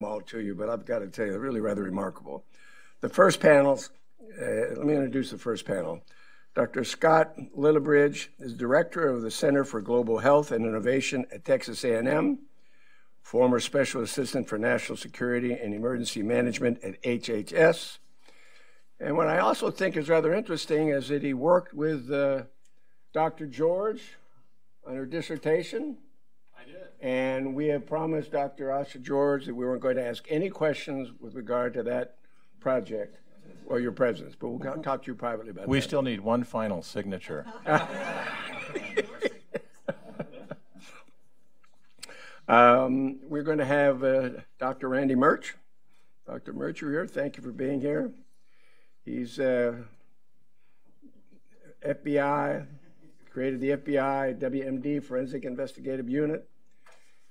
all to you, but I've got to tell you, they're really rather remarkable. The first panels, let me introduce the first panel. Dr. Scott Lillibridge is Director of the Center for Global Health and Innovation at Texas A&M, former Special Assistant for National Security and Emergency Management at HHS. And what I also think is rather interesting is that he worked with Dr. George on her dissertation. I did. And we have promised Dr. Asha George that we weren't going to ask any questions with regard to that project or your presence, but we'll talk to you privately about that. We still need one final signature. We're going to have Dr. Randy Murch. Dr. Murch, you're here. Thank you for being here. He's FBI, created the FBI WMD Forensic Investigative Unit.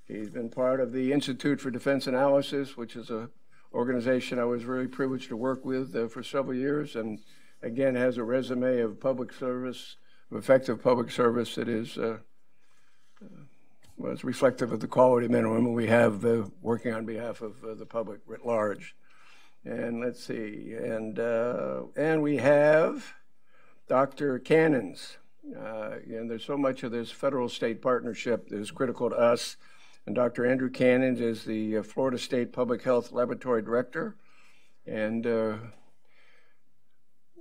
He's been part of the Institute for Defense Analysis, which is an organization I was really privileged to work with for several years, and again has a resume of public service, of effective public service that is well, it's reflective of the quality of men and women we have working on behalf of the public writ large. And let's see, and we have Dr. Cannons. And there's so much of this federal-state partnership that is critical to us. And Dr. Andrew Cannons is the Florida State Public Health Laboratory Director. And you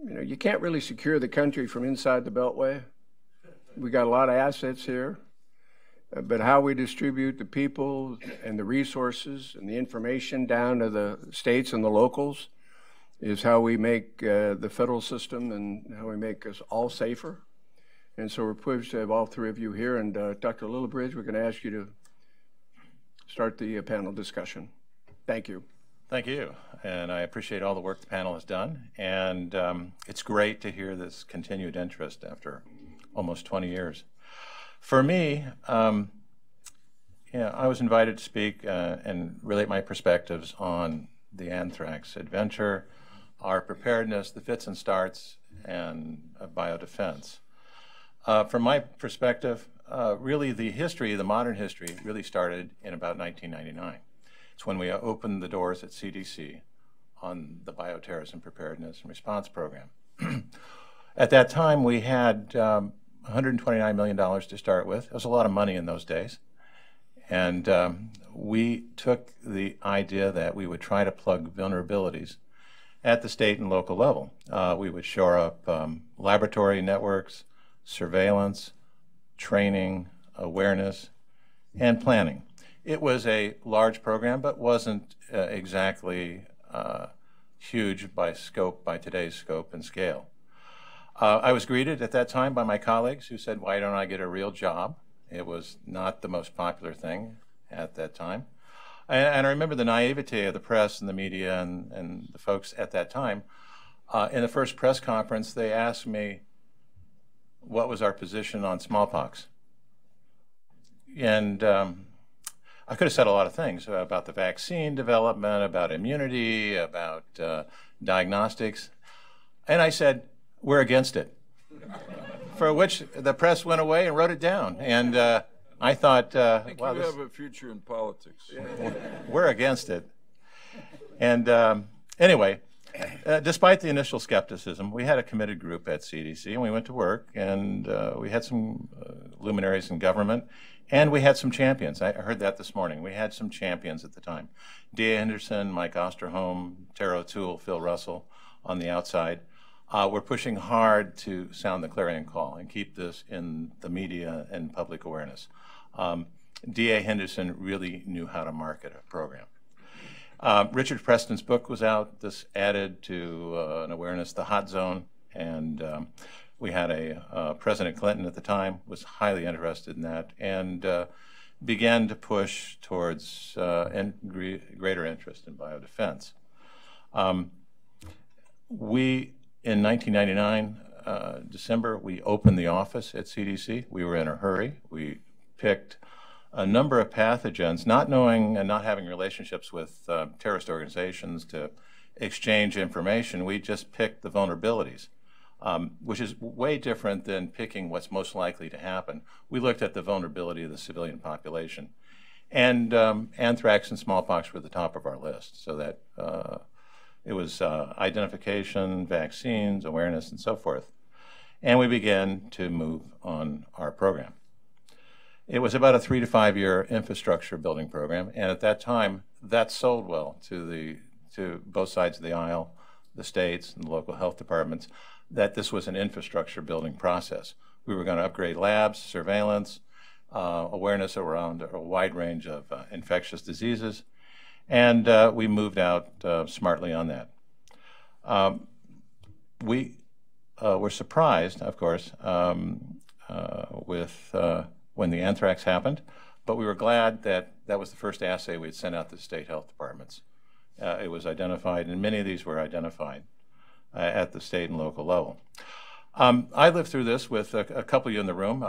know, you can't really secure the country from inside the Beltway. We got a lot of assets here, but how we distribute the people and the resources and the information down to the states and the locals is how we make the federal system and how we make us all safer. And so we're privileged to have all three of you here. And Dr. Lillibridge, we're going to ask you to start the panel discussion. Thank you. Thank you. And I appreciate all the work the panel has done. And it's great to hear this continued interest after almost 20 years. For me, I was invited to speak and relate my perspectives on the Anthrax adventure, our preparedness, the fits and starts, and biodefense. From my perspective, really the history, the modern history, really started in about 1999. It's when we opened the doors at CDC on the Bioterrorism Preparedness and Response Program. At that time, we had $129 million to start with. It was a lot of money in those days. And we took the idea that we would try to plug vulnerabilities at the state and local level. We would shore up laboratory networks, surveillance, training, awareness, and planning. It was a large program, but wasn't exactly huge by scope, by today's scope and scale. I was greeted at that time by my colleagues who said, why don't I get a real job? It was not the most popular thing at that time. And I remember the naivete of the press and the media and the folks at that time. In the first press conference, they asked me what was our position on smallpox. And I could have said a lot of things about the vaccine development, about immunity, about diagnostics. And I said, we're against it. For which the press went away and wrote it down. And I thought, I think you have a future in politics. We're against it. And anyway, despite the initial skepticism, we had a committed group at CDC, and we went to work, and we had some luminaries in government, and we had some champions. I heard that this morning. We had some champions at the time. D.A. Henderson, Mike Osterholm, Tara O'Toole, Phil Russell on the outside. We're pushing hard to sound the clarion call and keep this in the media and public awareness. D.A. Henderson really knew how to market a program. Richard Preston's book was out. This added to an awareness, the hot zone, and we had President Clinton at the time was highly interested in that and began to push towards greater interest in biodefense. In 1999, December, we opened the office at CDC. We were in a hurry. We picked a number of pathogens, not knowing and not having relationships with terrorist organizations to exchange information. We just picked the vulnerabilities, which is way different than picking what's most likely to happen. We looked at the vulnerability of the civilian population. And anthrax and smallpox were at the top of our list, so that it was identification, vaccines, awareness, and so forth. And we began to move on our program. It was about a 3 to 5 year infrastructure building program, and at that time, that sold well to both sides of the aisle, the states and the local health departments, that this was an infrastructure building process. We were going to upgrade labs, surveillance, awareness around a wide range of infectious diseases, and we moved out smartly on that. We were surprised, of course, with when the anthrax happened, but we were glad that that was the first assay we'd sent out to the state health departments. It was identified, and many of these were identified at the state and local level. I lived through this with a couple of you in the room,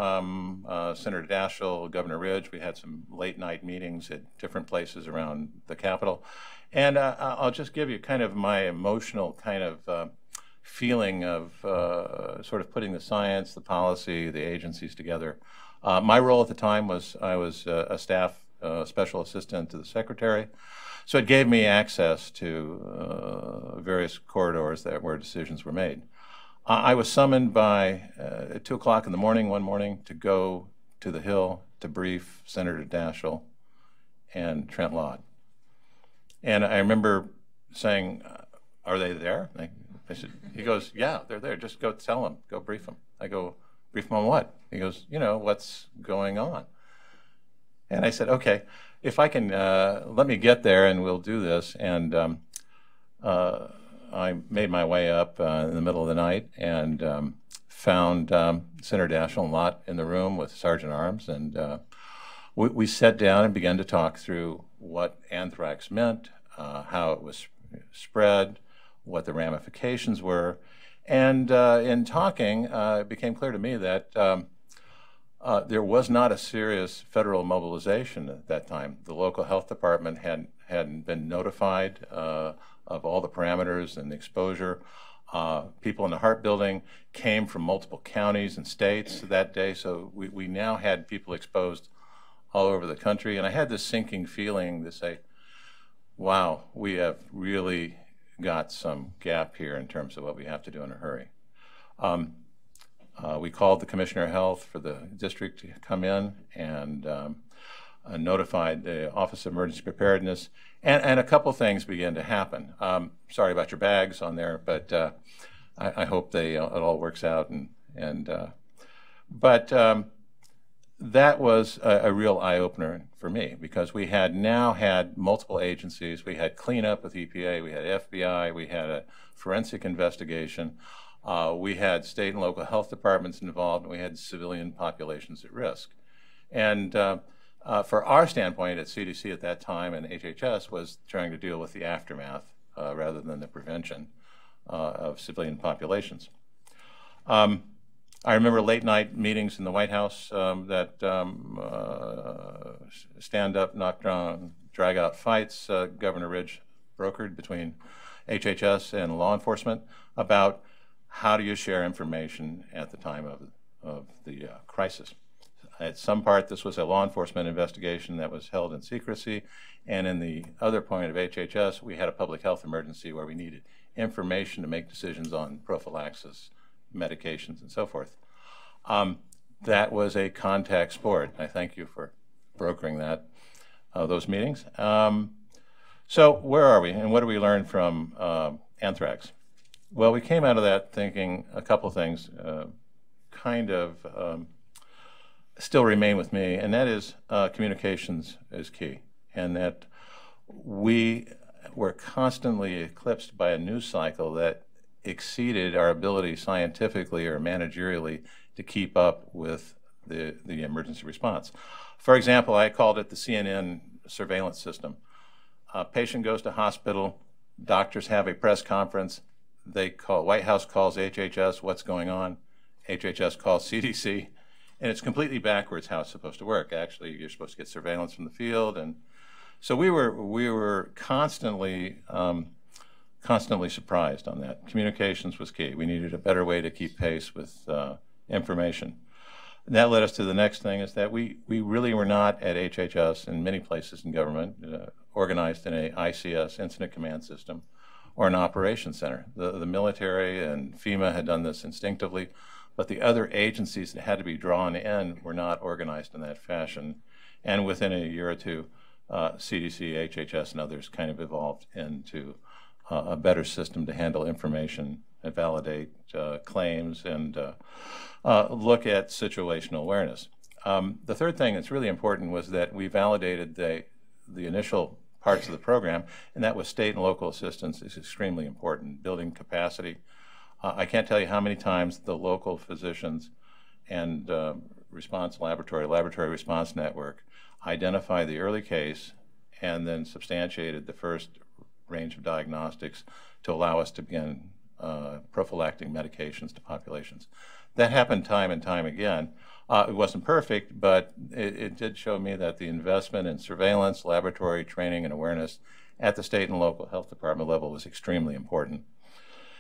Senator Daschle, Governor Ridge. We had some late night meetings at different places around the Capitol. And I'll just give you kind of my emotional kind of feeling of sort of putting the science, the policy, the agencies together. My role at the time was I was a staff special assistant to the secretary. So it gave me access to various corridors where decisions were made. I was summoned by at 2 o'clock in the morning one morning to go to the Hill to brief Senator Daschle and Trent Lott. And I remember saying, "Are they there?" I said, he goes, "Yeah, they're there. Just go tell them. Go brief them." I go, "Brief them on what?" He goes, "You know, what's going on." And I said, "Okay, if I can, let me get there and we'll do this." And I made my way up in the middle of the night and found Senator Daschle and Lott in the room with Sergeant Arms. And we sat down and began to talk through what anthrax meant, how it was spread, what the ramifications were. And in talking, it became clear to me that there was not a serious federal mobilization at that time. The local health department hadn't been notified of all the parameters and the exposure. People in the Hart building came from multiple counties and states that day, so we now had people exposed all over the country. And I had this sinking feeling to say, wow, we have really got some gap here in terms of what we have to do in a hurry. We called the Commissioner of Health for the district to come in and notified the Office of Emergency Preparedness, and a couple things began to happen. Sorry about your bags on there, but I hope it all works out. But that was a real eye-opener for me, because we had now had multiple agencies. We had cleanup with EPA, we had FBI, we had a forensic investigation, we had state and local health departments involved, and we had civilian populations at risk. And for our standpoint at CDC at that time and HHS was trying to deal with the aftermath rather than the prevention of civilian populations. I remember late night meetings in the White House that stand up, knock down, drag out fights Governor Ridge brokered between HHS and law enforcement about how do you share information at the time of the crisis. At some part, this was a law enforcement investigation that was held in secrecy, and in the other point of HHS, we had a public health emergency where we needed information to make decisions on prophylaxis, medications, and so forth. That was a contact sport. I thank you for brokering those meetings. So where are we, and what do we learn from anthrax? Well, we came out of that thinking a couple things still remain with me, and that is communications is key, and that we were constantly eclipsed by a news cycle that exceeded our ability scientifically or managerially to keep up with the emergency response. For example, I called it the CNN surveillance system. A patient goes to hospital, doctors have a press conference, White House calls HHS, what's going on? HHS calls CDC, and it's completely backwards how it's supposed to work. Actually, you're supposed to get surveillance from the field, and so we were constantly surprised on that. Communications was key. We needed a better way to keep pace with information. And that led us to the next thing, is that we really were not at HHS and many places in government organized in a ICS, Incident Command System, or an operations center. The military and FEMA had done this instinctively, but the other agencies that had to be drawn in were not organized in that fashion. And within a year or two, CDC, HHS, and others kind of evolved into a better system to handle information and validate claims and look at situational awareness. The third thing that's really important was that we validated the initial parts of the program, and that was state and local assistance is extremely important, building capacity. I can't tell you how many times the local physicians and response laboratory response network identify the early case and then substantiated the first range of diagnostics to allow us to begin prophylactic medications to populations. That happened time and time again. It wasn't perfect, but it did show me that the investment in surveillance, laboratory training, and awareness at the state and local health department level was extremely important.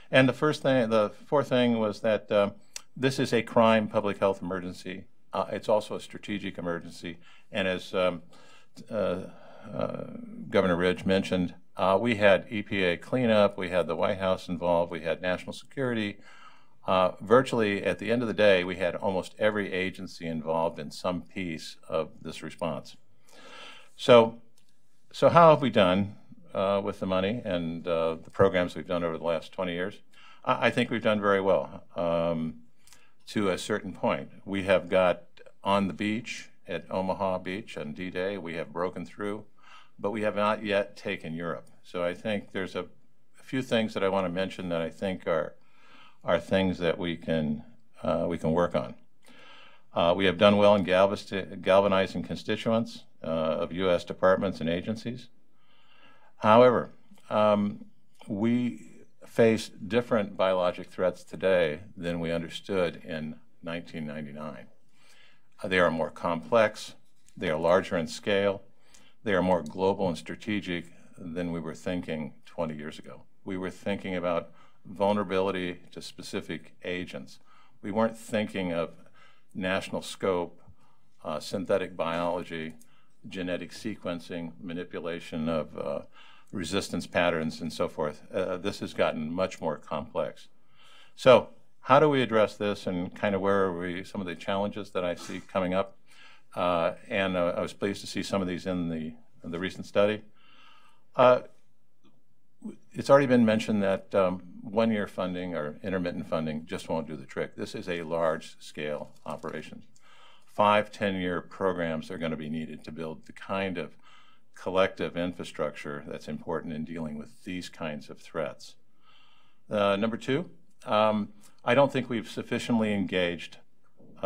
And the fourth thing was that this is a crime public health emergency. It's also a strategic emergency. And as Governor Ridge mentioned, we had EPA cleanup, we had the White House involved, we had national security. Virtually, at the end of the day, we had almost every agency involved in some piece of this response. So how have we done with the money and the programs we've done over the last 20 years? I think we've done very well to a certain point. We have got on the beach at Omaha Beach on D-Day, we have broken through, but we have not yet taken Europe. So I think there's a few things that I want to mention that I think are things that we can work on. We have done well in galvanizing constituents of U.S. departments and agencies. However, we face different biologic threats today than we understood in 1999. They are more complex, they are larger in scale, they are more global and strategic than we were thinking 20 years ago. We were thinking about vulnerability to specific agents. We weren't thinking of national scope, synthetic biology, genetic sequencing, manipulation of resistance patterns, and so forth. This has gotten much more complex. So how do we address this, and kind of where are we, some of the challenges that I see coming up? And I was pleased to see some of these in the recent study. It's already been mentioned that one-year funding or intermittent funding just won't do the trick. This is a large-scale operation. 5-10-year programs are going to be needed to build the kind of collective infrastructure that's important in dealing with these kinds of threats. Number two, I don't think we've sufficiently engaged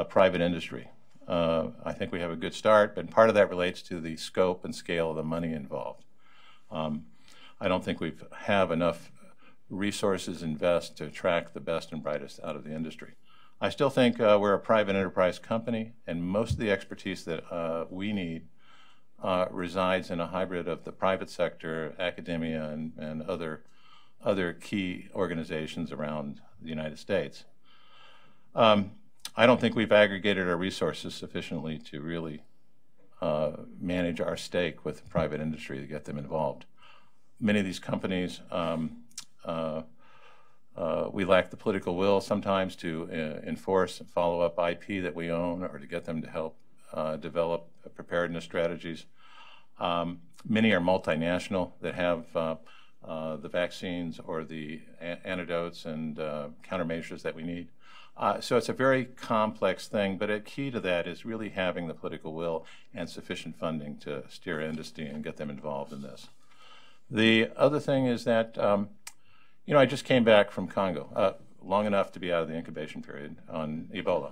private industry. I think we have a good start, but part of that relates to the scope and scale of the money involved. I don't think we have enough resources invest to attract the best and brightest out of the industry. I still think we're a private enterprise company, and most of the expertise that we need resides in a hybrid of the private sector, academia, and other key organizations around the United States. I don't think we've aggregated our resources sufficiently to really manage our stake with private industry to get them involved. Many of these companies, we lack the political will sometimes to enforce and follow up IP that we own, or to get them to help develop preparedness strategies. Many are multinational that have the vaccines or the antidotes and countermeasures that we need. So it's a very complex thing, but a key to that is really having the political will and sufficient funding to steer industry and get them involved in this. The other thing is that, I just came back from Congo, long enough to be out of the incubation period on Ebola.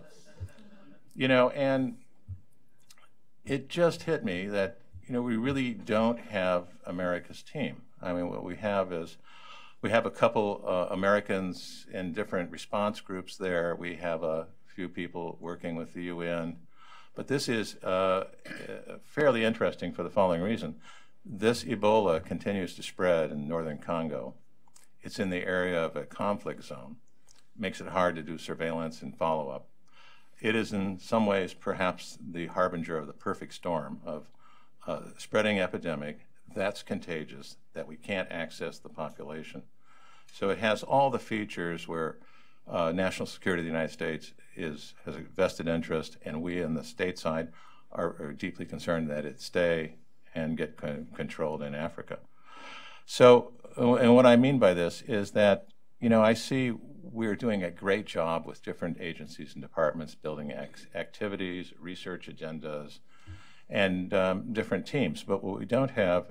And it just hit me that, we really don't have America's team. I mean, what we have is, we have a couple Americans in different response groups there. We have a few people working with the UN. But this is fairly interesting for the following reason. This Ebola continues to spread in northern Congo. It's in the area of a conflict zone. Makes it hard to do surveillance and follow-up. it is in some ways perhaps the harbinger of the perfect storm of spreading epidemic that's contagious, that we can't access the population. So it has all the features where national security of the United States has a vested interest, and we on the state side are deeply concerned that it stay and get controlled in Africa. So, and what I mean by this is that, you know, I see we're doing a great job with different agencies and departments building activities, research agendas, and different teams. But what we don't have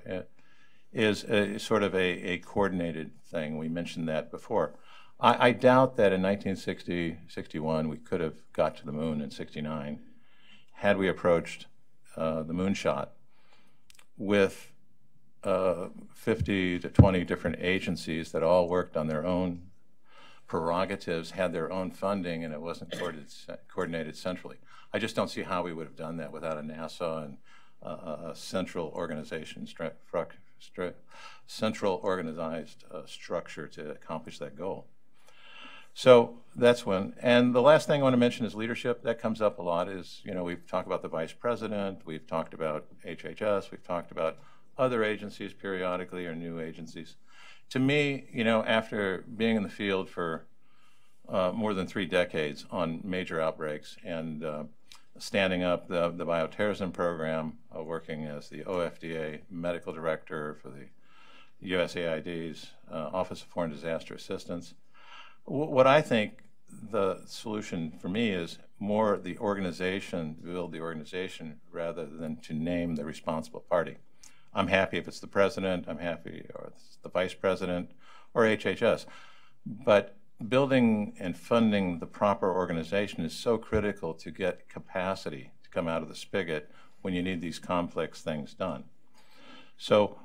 is sort of a coordinated thing. We mentioned that before. I doubt that in 1960, 61, we could have got to the moon in 69 had we approached the moonshot with 50 to 20 different agencies that all worked on their own prerogatives, had their own funding, and it wasn't coordinated centrally. I just don't see how we would have done that without a NASA and a central organization, central organized structure to accomplish that goal. So that's one. And the last thing I want to mention is leadership. That comes up a lot. Is, you know, we've talked about the vice president, we've talked about HHS, we've talked about other agencies periodically or new agencies. To me, you know, after being in the field for more than 3 decades on major outbreaks and standing up the bioterrorism program, working as the OFDA medical director for the USAID's Office of Foreign Disaster Assistance, what I think the solution for me is more the organization, build the organization rather than to name the responsible party. I'm happy if it's the president, I'm happy or it's the vice president or HHS. But building and funding the proper organization is so critical to get capacity to come out of the spigot when you need these complex things done. So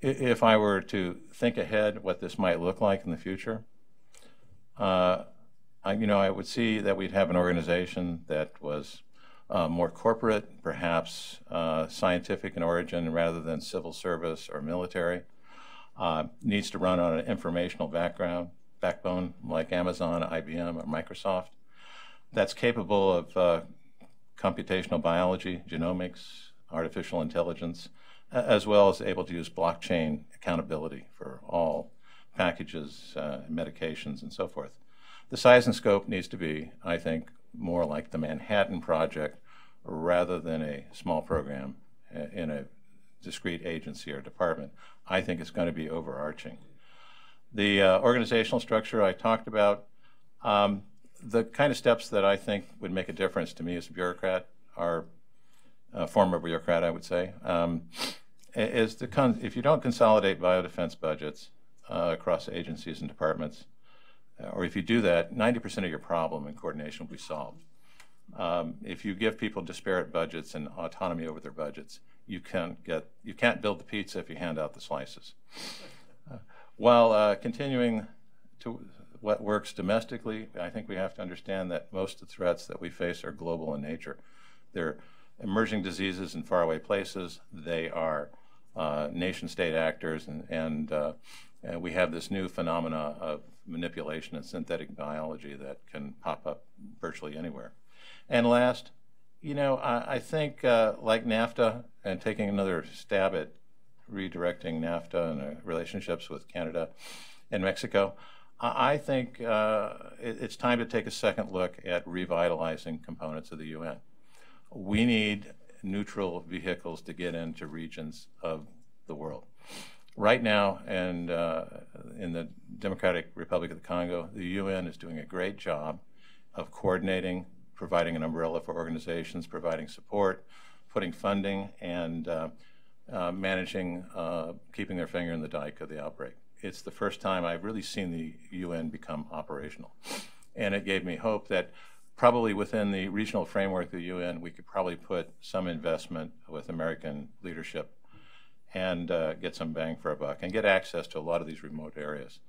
if I were to think ahead what this might look like in the future, I would see that we'd have an organization that was more corporate, perhaps scientific in origin rather than civil service or military, needs to run on an informational backbone like Amazon, IBM, or Microsoft, that's capable of computational biology, genomics, artificial intelligence, as well as able to use blockchain accountability for all packages, medications, and so forth. The size and scope needs to be, I think, more like the Manhattan Project rather than a small program in a discrete agency or department. I think it's going to be overarching. The organizational structure I talked about, the kind of steps that I think would make a difference to me as a bureaucrat, or a former bureaucrat, I would say, is if you don't consolidate biodefense budgets across agencies and departments, or if you do that, 90% of your problem in coordination will be solved. If you give people disparate budgets and autonomy over their budgets, you can't build the pizza if you hand out the slices. While continuing to what works domestically, I think we have to understand that most of the threats that we face are global in nature. They're emerging diseases in faraway places. They are nation-state actors, and we have this new phenomena of manipulation and synthetic biology that can pop up virtually anywhere. And last, I think like NAFTA and taking another stab at redirecting NAFTA and relationships with Canada and Mexico, I think it's time to take a second look at revitalizing components of the UN. We need neutral vehicles to get into regions of the world. Right now, and in the Democratic Republic of the Congo, the UN is doing a great job of coordinating, providing an umbrella for organizations, providing support, putting funding, and managing, keeping their finger in the dike of the outbreak. It's the first time I've really seen the UN become operational. And it gave me hope that probably within the regional framework of the UN, we could probably put some investment with American leadership and get some bang for our buck and get access to a lot of these remote areas.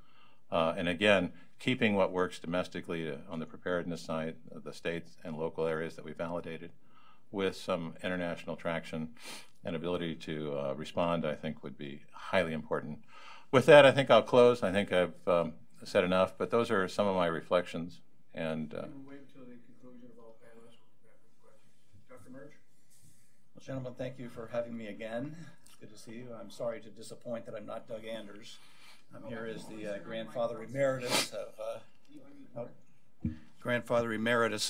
And again, keeping what works domestically on the preparedness side of the states and local areas that we validated with some international traction and ability to respond, I think would be highly important. With that, I think I'll close. I think I've said enough, but those are some of my reflections. And wait until the conclusion of all panelists. Gentlemen, thank you for having me again. It's good to see you. I'm sorry to disappoint that I'm not Doug Anders. I'm here as the grandfather emeritus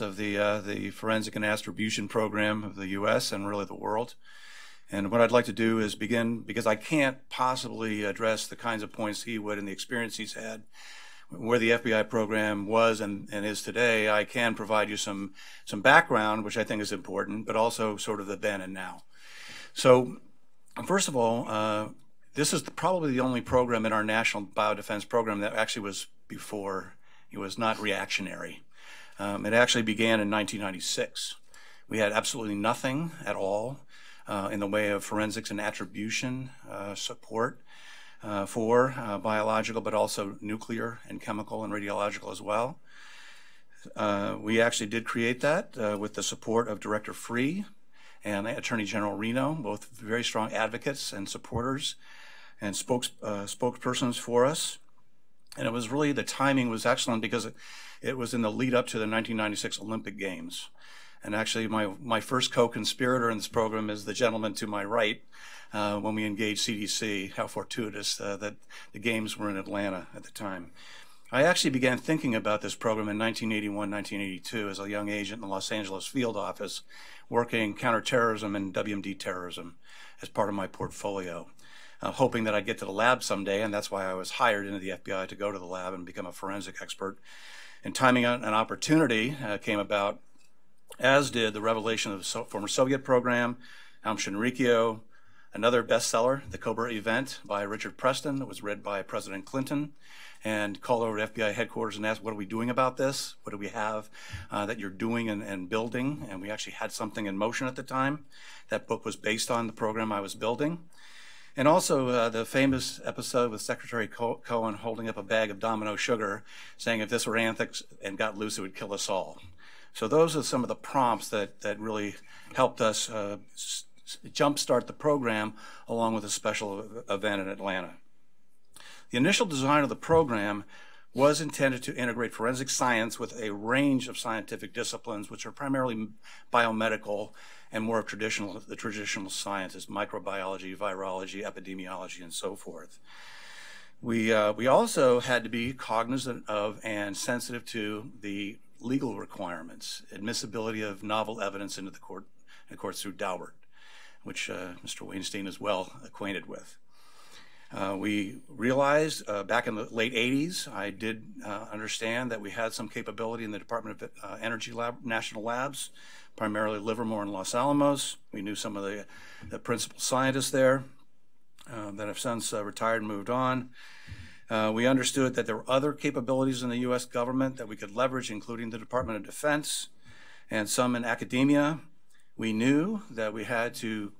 of the Forensic and Attribution Program of the U.S. and really the world. And what I'd like to do is begin, because I can't possibly address the kinds of points he would and the experience he's had, where the FBI program was and is today. I can provide you some background, which I think is important, but also sort of the then and now. So first of all, this is probably the only program in our National Biodefense program that actually was before. It was not reactionary. It actually began in 1996. We had absolutely nothing at all in the way of forensics and attribution support for biological, but also nuclear and chemical and radiological as well. We actually did create that with the support of Director Free and Attorney General Reno, both very strong advocates and supporters and spokespersons for us. And it was really, the timing was excellent because it was in the lead up to the 1996 Olympic Games. And actually my first co-conspirator in this program is the gentleman to my right when we engaged CDC. How fortuitous that the games were in Atlanta at the time. I actually began thinking about this program in 1981, 1982 as a young agent in the Los Angeles field office working counterterrorism and WMD terrorism as part of my portfolio, hoping that I'd get to the lab someday, and that's why I was hired into the FBI to go to the lab and become a forensic expert. And timing out an opportunity came about, as did the revelation of the former Soviet program, Aum Shinrikyo, another bestseller, The Cobra Event by Richard Preston, that was read by President Clinton, and called over to FBI headquarters and asked, what are we doing about this? What do we have that you're doing and building? And we actually had something in motion at the time. That book was based on the program I was building. And also the famous episode with Secretary Cohen holding up a bag of Domino sugar, saying if this were Anthrax and got loose, it would kill us all. So those are some of the prompts that really helped us jumpstart the program, along with a special event in Atlanta. The initial design of the program was intended to integrate forensic science with a range of scientific disciplines, which are primarily biomedical and more of the traditional sciences, microbiology, virology, epidemiology, and so forth. We also had to be cognizant of and sensitive to the legal requirements, admissibility of novel evidence into the court, of course, through Daubert, which Mr. Weinstein is well acquainted with. We realized back in the late 80s, I did understand that we had some capability in the Department of Energy National Labs, primarily Livermore and Los Alamos. We knew some of the principal scientists there that have since retired and moved on. We understood that there were other capabilities in the U.S. government that we could leverage, including the Department of Defense and some in academia. We knew that we had to,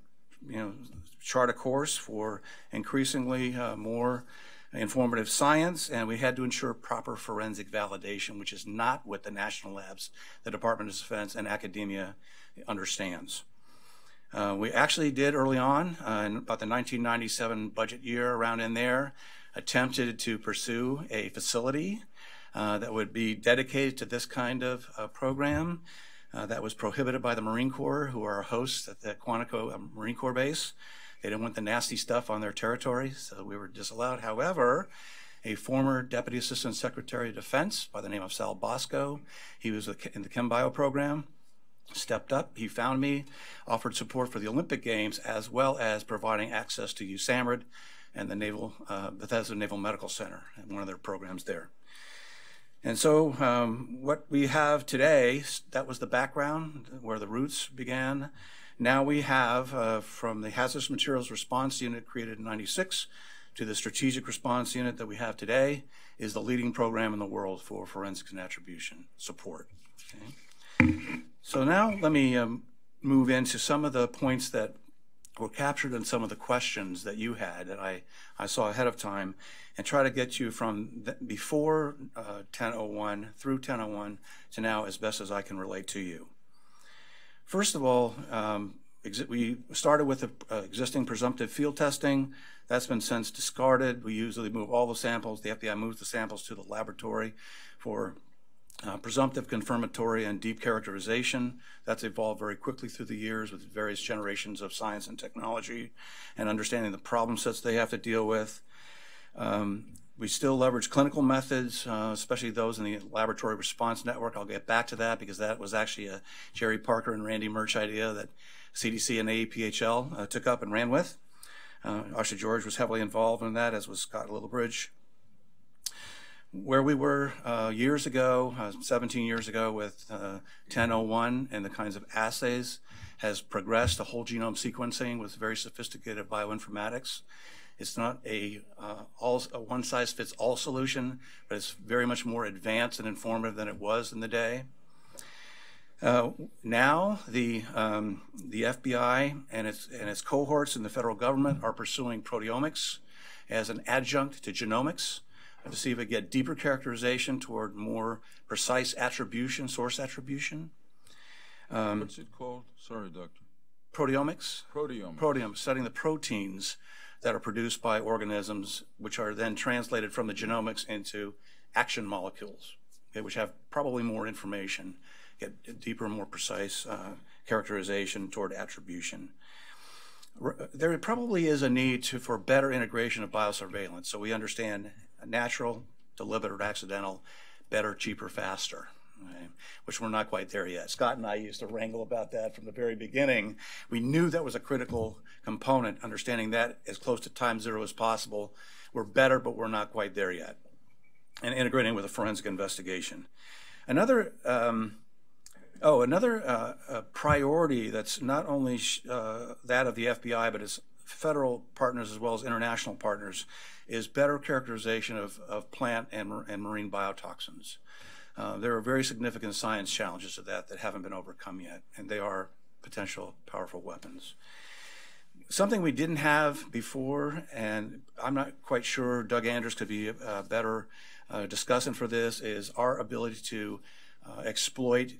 chart a course for increasingly more informative science, and we had to ensure proper forensic validation, which is not what the national labs, the Department of Defense, and academia understands. We actually did early on, in about the 1997 budget year, around in there, attempted to pursue a facility that would be dedicated to this kind of program. That was prohibited by the Marine Corps, who are our hosts at the Quantico Marine Corps base. They didn't want the nasty stuff on their territory, so we were disallowed. However, a former Deputy Assistant Secretary of Defense by the name of Sal Bosco, he was in the ChemBio program, stepped up. He found me, offered support for the Olympic Games, as well as providing access to USAMRIID and the Bethesda Naval Medical Center, and one of their programs there. And so what we have today, that was the background where the roots began. Now we have, from the Hazardous Materials Response Unit created in '96 to the Strategic Response Unit that we have today, is the leading program in the world for forensics and attribution support. Okay. So now let me move into some of the points that were captured in some of the questions that you had that I saw ahead of time, and try to get you from before 1001 through 1001 to now as best as I can relate to you. First of all, we started with the existing presumptive field testing. That's been since discarded. We usually move all the samples. The FBI moves the samples to the laboratory for Presumptive, confirmatory, and deep characterization. That's evolved very quickly through the years with various generations of science and technology and understanding the problem sets they have to deal with. We still leverage clinical methods, especially those in the laboratory response network. I'll get back to that because that was actually a Jerry Parker and Randy Murch idea that CDC and AEPHL took up and ran with. Asha George was heavily involved in that, as was Scott Lillibridge. Where we were years ago, 17 years ago with 1001 and the kinds of assays has progressed to whole genome sequencing with very sophisticated bioinformatics. It's not a one-size-fits-all solution, but it's very much more advanced and informative than it was in the day. Now, the FBI and its cohorts in the federal government are pursuing proteomics as an adjunct to genomics to see if we get deeper characterization toward more precise attribution, source attribution. What's it called? Sorry, Doctor. Proteomics. Proteomics. Proteomics, studying the proteins that are produced by organisms, which are then translated from the genomics into action molecules, okay, which have probably more information, get deeper and more precise characterization toward attribution. There probably is a need for better integration of biosurveillance, so we understand natural, deliberate, or accidental, better, cheaper, faster, right? Which we're not quite there yet. Scott and I used to wrangle about that from the very beginning. We knew that was a critical component, understanding that as close to time zero as possible. We're better, but we're not quite there yet. And integrating with a forensic investigation. Another priority that's not only that of the FBI, but is federal partners as well as international partners, is better characterization of plant and marine biotoxins. There are very significant science challenges to that haven't been overcome yet, and they are potential powerful weapons. Something we didn't have before, and I'm not quite sure Doug Andrews could be a better discussant for this, is our ability to exploit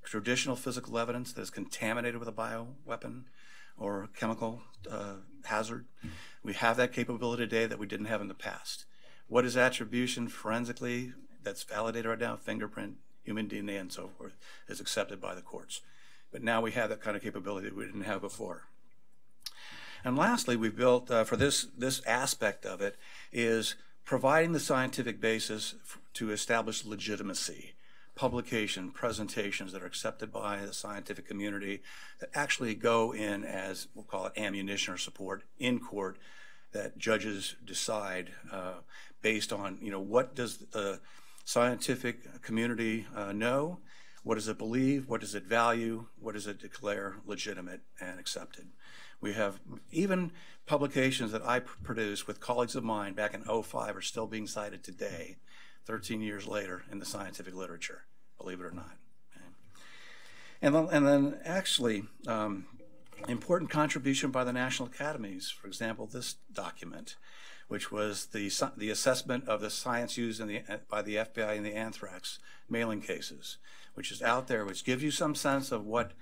traditional physical evidence that is contaminated with a bioweapon or chemical hazard. We have that capability today that we didn't have in the past. What is attribution forensically that's validated right now? Fingerprint, human DNA, and so forth is accepted by the courts. But now we have that kind of capability that we didn't have before. And lastly, we built, for this aspect of it, is providing the scientific basis to establish legitimacy. Publication, presentations that are accepted by the scientific community that actually go in as, we'll call it ammunition or support in court that judges decide based on, what does the scientific community know, what does it believe, what does it value, what does it declare legitimate and accepted. We have even publications that I produced with colleagues of mine back in '05 are still being cited today, 13 years later in the scientific literature, believe it or not. Okay. And then actually, important contribution by the national academies, for example, this document, which was the assessment of the science used by the FBI in the Anthrax mailing cases, which is out there, which gives you some sense of what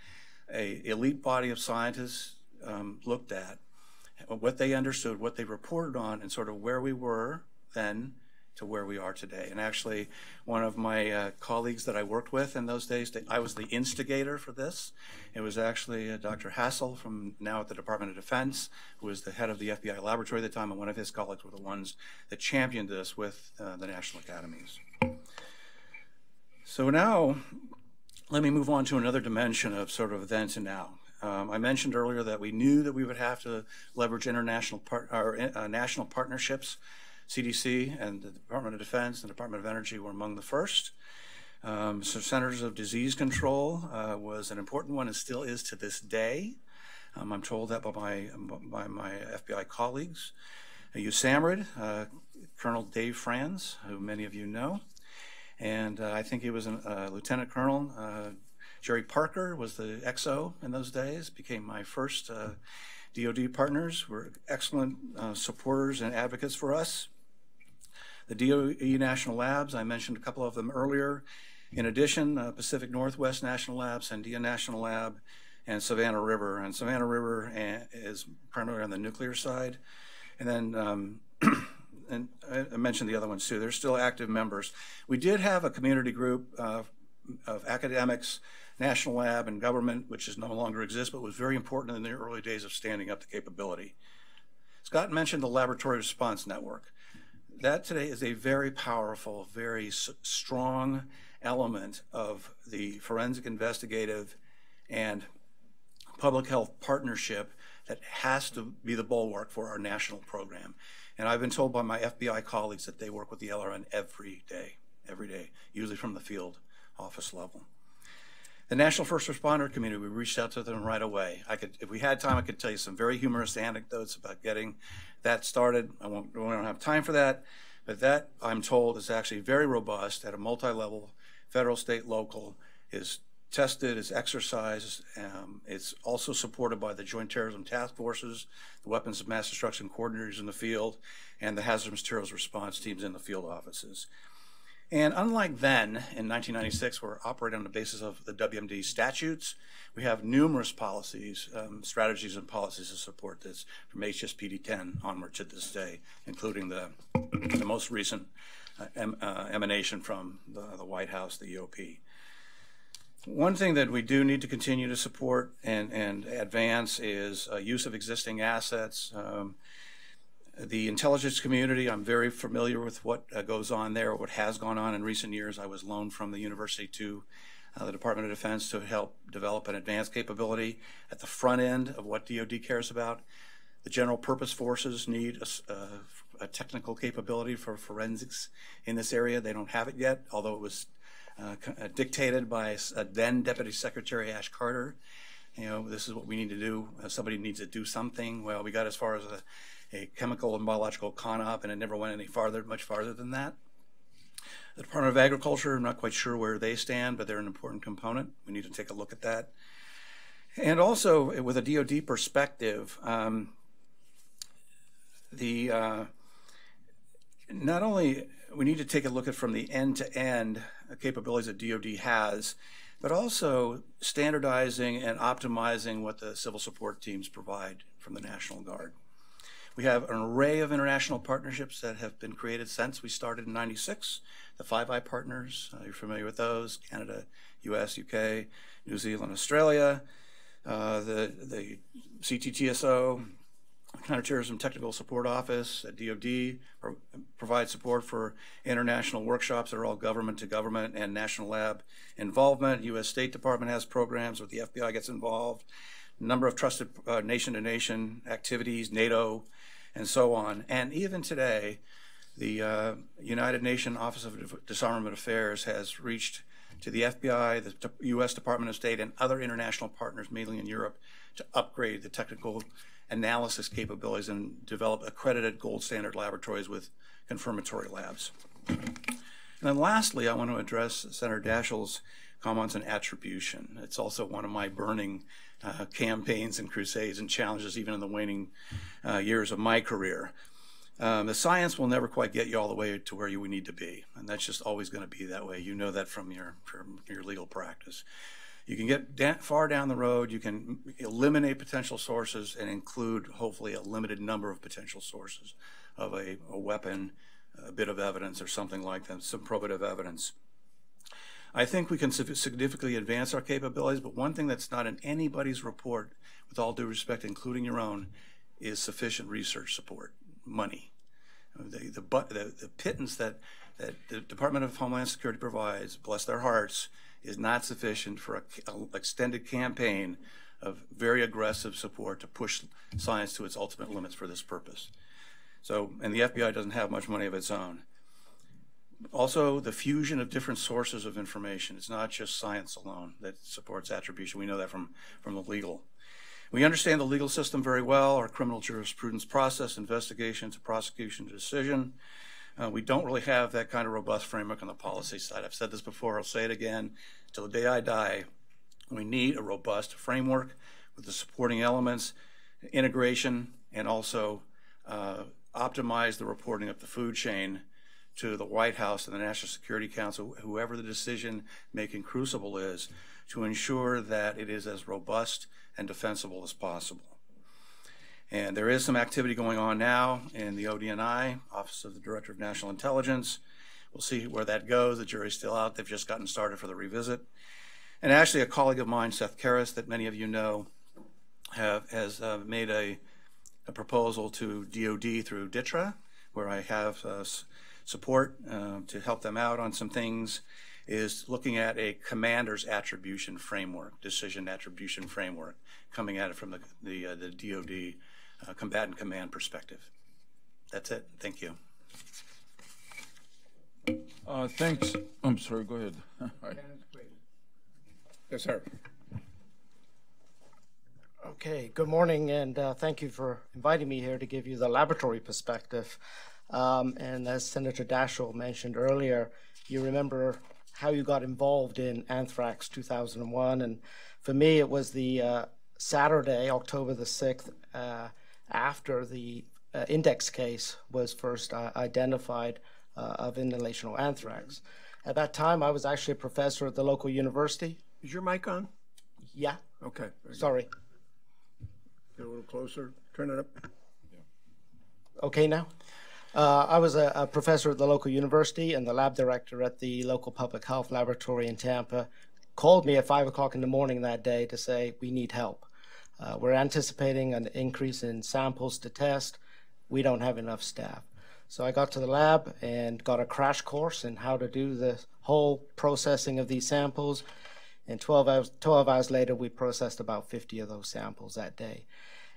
an elite body of scientists looked at, what they understood, what they reported on, and sort of where we were then to where we are today. And actually, one of my colleagues that I worked with in those days, I was the instigator for this. It was actually Dr. Hassel from now at the Department of Defense, who was the head of the FBI laboratory at the time, and one of his colleagues were the ones that championed this with the national academies. So now, let me move on to another dimension of sort of then to now. I mentioned earlier that we knew that we would have to leverage national partnerships. CDC and the Department of Defense and the Department of Energy were among the first. So Centers of Disease Control was an important one and still is to this day. I'm told that by my FBI colleagues. USAMRIID, Colonel Dave Franz, who many of you know. And I think he was a Lieutenant Colonel. Jerry Parker was the XO in those days, became my first DOD partners, were excellent supporters and advocates for us. The DOE National Labs, I mentioned a couple of them earlier. In addition, Pacific Northwest National Lab, Sandia National Lab, and Savannah River. And Savannah River is primarily on the nuclear side. And then and I mentioned the other ones too, they're still active members. We did have a community group of academics, national lab, and government, which no longer exists, but was very important in the early days of standing up the capability. Scott mentioned the Laboratory Response Network. That today is a very powerful, very strong element of the forensic investigative and public health partnership that has to be the bulwark for our national program. And I've been told by my FBI colleagues that they work with the LRN every day, usually from the field office level. The National First Responder Community, we reached out to them right away. If we had time, I could tell you some very humorous anecdotes about getting that started. We don't have time for that, but that, I'm told, is actually very robust at a multi-level, federal, state, local, is tested, is exercised. It's also supported by the Joint Terrorism Task Forces, the Weapons of Mass Destruction coordinators in the field, and the hazardous materials response teams in the field offices. And unlike then, in 1996, we're operating on the basis of the WMD statutes. We have numerous policies, strategies and policies to support this, from HSPD 10 onward to this day, including the most recent emanation from the White House, the EOP. One thing that we do need to continue to support and advance is use of existing assets. The intelligence community, I'm very familiar with what goes on there, what has gone on in recent years. I was loaned from the university to the Department of Defense to help develop an advanced capability at the front end of what DoD cares about. The general purpose forces need a technical capability for forensics in this area. They don't have it yet, although it was dictated by then Deputy Secretary Ash Carter. You know, this is what we need to do. Somebody needs to do something. Well, we got as far as a chemical and biological con-op, and it never went any farther, much farther than that. The Department of Agriculture, I'm not quite sure where they stand, but they're an important component. We need to take a look at that. And also, with a DoD perspective, not only we need to take a look at from the end-to-end capabilities that DoD has, but also standardizing and optimizing what the civil support teams provide from the National Guard. We have an array of international partnerships that have been created since we started in '96. The Five Eye partners, you're familiar with those: Canada, US, UK, New Zealand, Australia. The CTTSO, Counterterrorism Technical Support Office at DoD, provides support for international workshops that are all government to government and national lab involvement. US State Department has programs where the FBI gets involved. A number of trusted nation-to-nation activities, NATO, and so on. And even today, the United Nations Office of Disarmament Affairs has reached to the FBI, the US Department of State, and other international partners, mainly in Europe, to upgrade the technical analysis capabilities and develop accredited gold standard laboratories with confirmatory labs. And then lastly, I want to address Senator Daschle's comments on attribution. It's also one of my burning campaigns and crusades and challenges, even in the waning years of my career. The science will never quite get you all the way to where you need to be, and that's just always going to be that way. You know that from your legal practice. You can get far down the road, you can eliminate potential sources and include, hopefully, a limited number of potential sources of a weapon, a bit of evidence, or something like that, some probative evidence. I think we can significantly advance our capabilities, but one thing that's not in anybody's report, with all due respect, including your own, is sufficient research support, money. The pittance that the Department of Homeland Security provides, bless their hearts, is not sufficient for an extended campaign of very aggressive support to push science to its ultimate limits for this purpose. So, and the FBI doesn't have much money of its own. Also, the fusion of different sources of information. It's not just science alone that supports attribution. We know that from the legal. We understand the legal system very well, our criminal jurisprudence process, investigation to prosecution to decision. We don't really have that kind of robust framework on the policy side. I've said this before, I'll say it again, till the day I die. We need a robust framework with the supporting elements, integration, and also optimize the reporting of the food chain to the White House and the National Security Council, whoever the decision-making crucible is, to ensure that it is as robust and defensible as possible. And there is some activity going on now in the ODNI, Office of the Director of National Intelligence. We'll see where that goes. The jury's still out. They've just gotten started for the revisit. And actually, a colleague of mine, Seth Karras, that many of you know, has made a proposal to DOD through DITRA, where I have support to help them out on some things, is looking at a commander's attribution framework, decision attribution framework, coming at it from the DOD combatant command perspective. That's it. Thank you. Thanks. I'm sorry, go ahead. Yes, sir. Okay, good morning, and thank you for inviting me here to give you the laboratory perspective. And as Senator Daschle mentioned earlier, you remember how you got involved in Anthrax 2001, and for me it was the Saturday, October the 6th, after the index case was first identified of inhalational anthrax. At that time, I was actually a professor at the local university. Is your mic on? Yeah. Okay. Sorry. Get a little closer. Turn it up. Okay now? I was a professor at the local university, and the lab director at the local public health laboratory in Tampa called me at 5 o'clock in the morning that day to say, we need help. We're anticipating an increase in samples to test. We don't have enough staff. So I got to the lab and got a crash course in how to do the whole processing of these samples. And 12 hours later, we processed about 50 of those samples that day.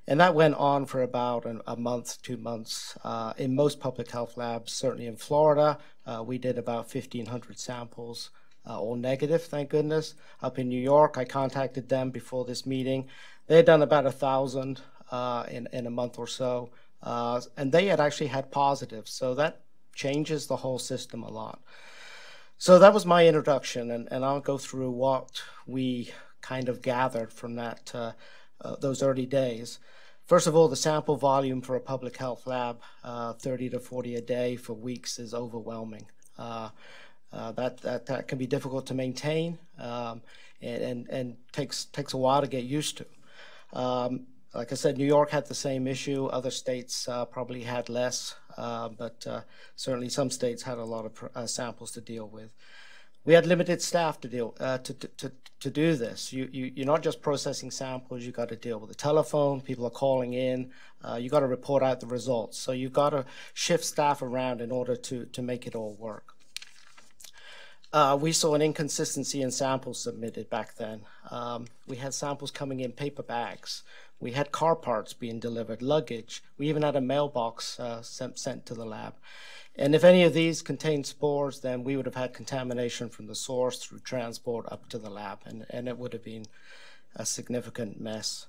And that went on for about a month, 2 months. In most public health labs, certainly in Florida, we did about 1,500 samples, all negative, thank goodness. Up in New York, I contacted them before this meeting. They had done about 1,000 in a month or so. And they had actually had positives, so that changes the whole system a lot. So that was my introduction, and I'll go through what we kind of gathered from that those early days. First of all, the sample volume for a public health lab, 30 to 40 a day for weeks, is overwhelming. That can be difficult to maintain and takes a while to get used to. Like I said, New York had the same issue. Other states probably had less, but certainly some states had a lot of samples to deal with. We had limited staff to deal to do this. You're not just processing samples. You got to deal with the telephone. People are calling in. You got to report out the results. So you've got to shift staff around in order to make it all work. We saw an inconsistency in samples submitted back then. We had samples coming in paper bags. We had car parts being delivered, luggage. We even had a mailbox sent to the lab. And if any of these contained spores, then we would have had contamination from the source through transport up to the lab, and it would have been a significant mess.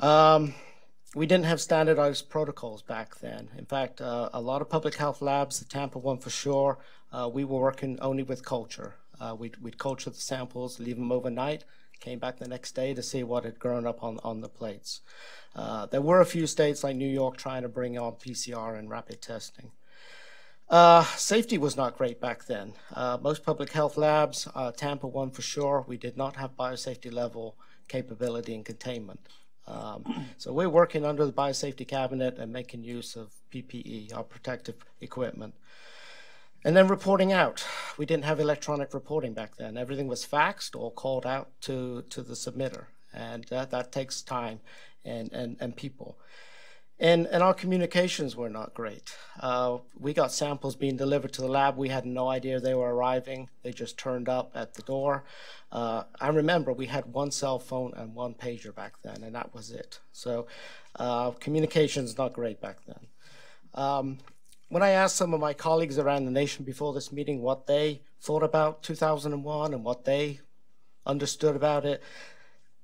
We didn't have standardized protocols back then. In fact, a lot of public health labs, the Tampa one for sure, we were working only with culture. We'd culture the samples, leave them overnight, came back the next day to see what had grown up on the plates. There were a few states like New York trying to bring on PCR and rapid testing. Safety was not great back then. Most public health labs, Tampa one for sure, we did not have biosafety level capability and containment. So we're working under the biosafety cabinet and making use of PPE, our protective equipment. And then reporting out. We didn't have electronic reporting back then. Everything was faxed or called out to the submitter. And that takes time and people. And our communications were not great. We got samples being delivered to the lab. We had no idea they were arriving. They just turned up at the door. I remember we had one cell phone and one pager back then, and that was it. So communications not great back then. When I asked some of my colleagues around the nation before this meeting what they thought about 2001 and what they understood about it,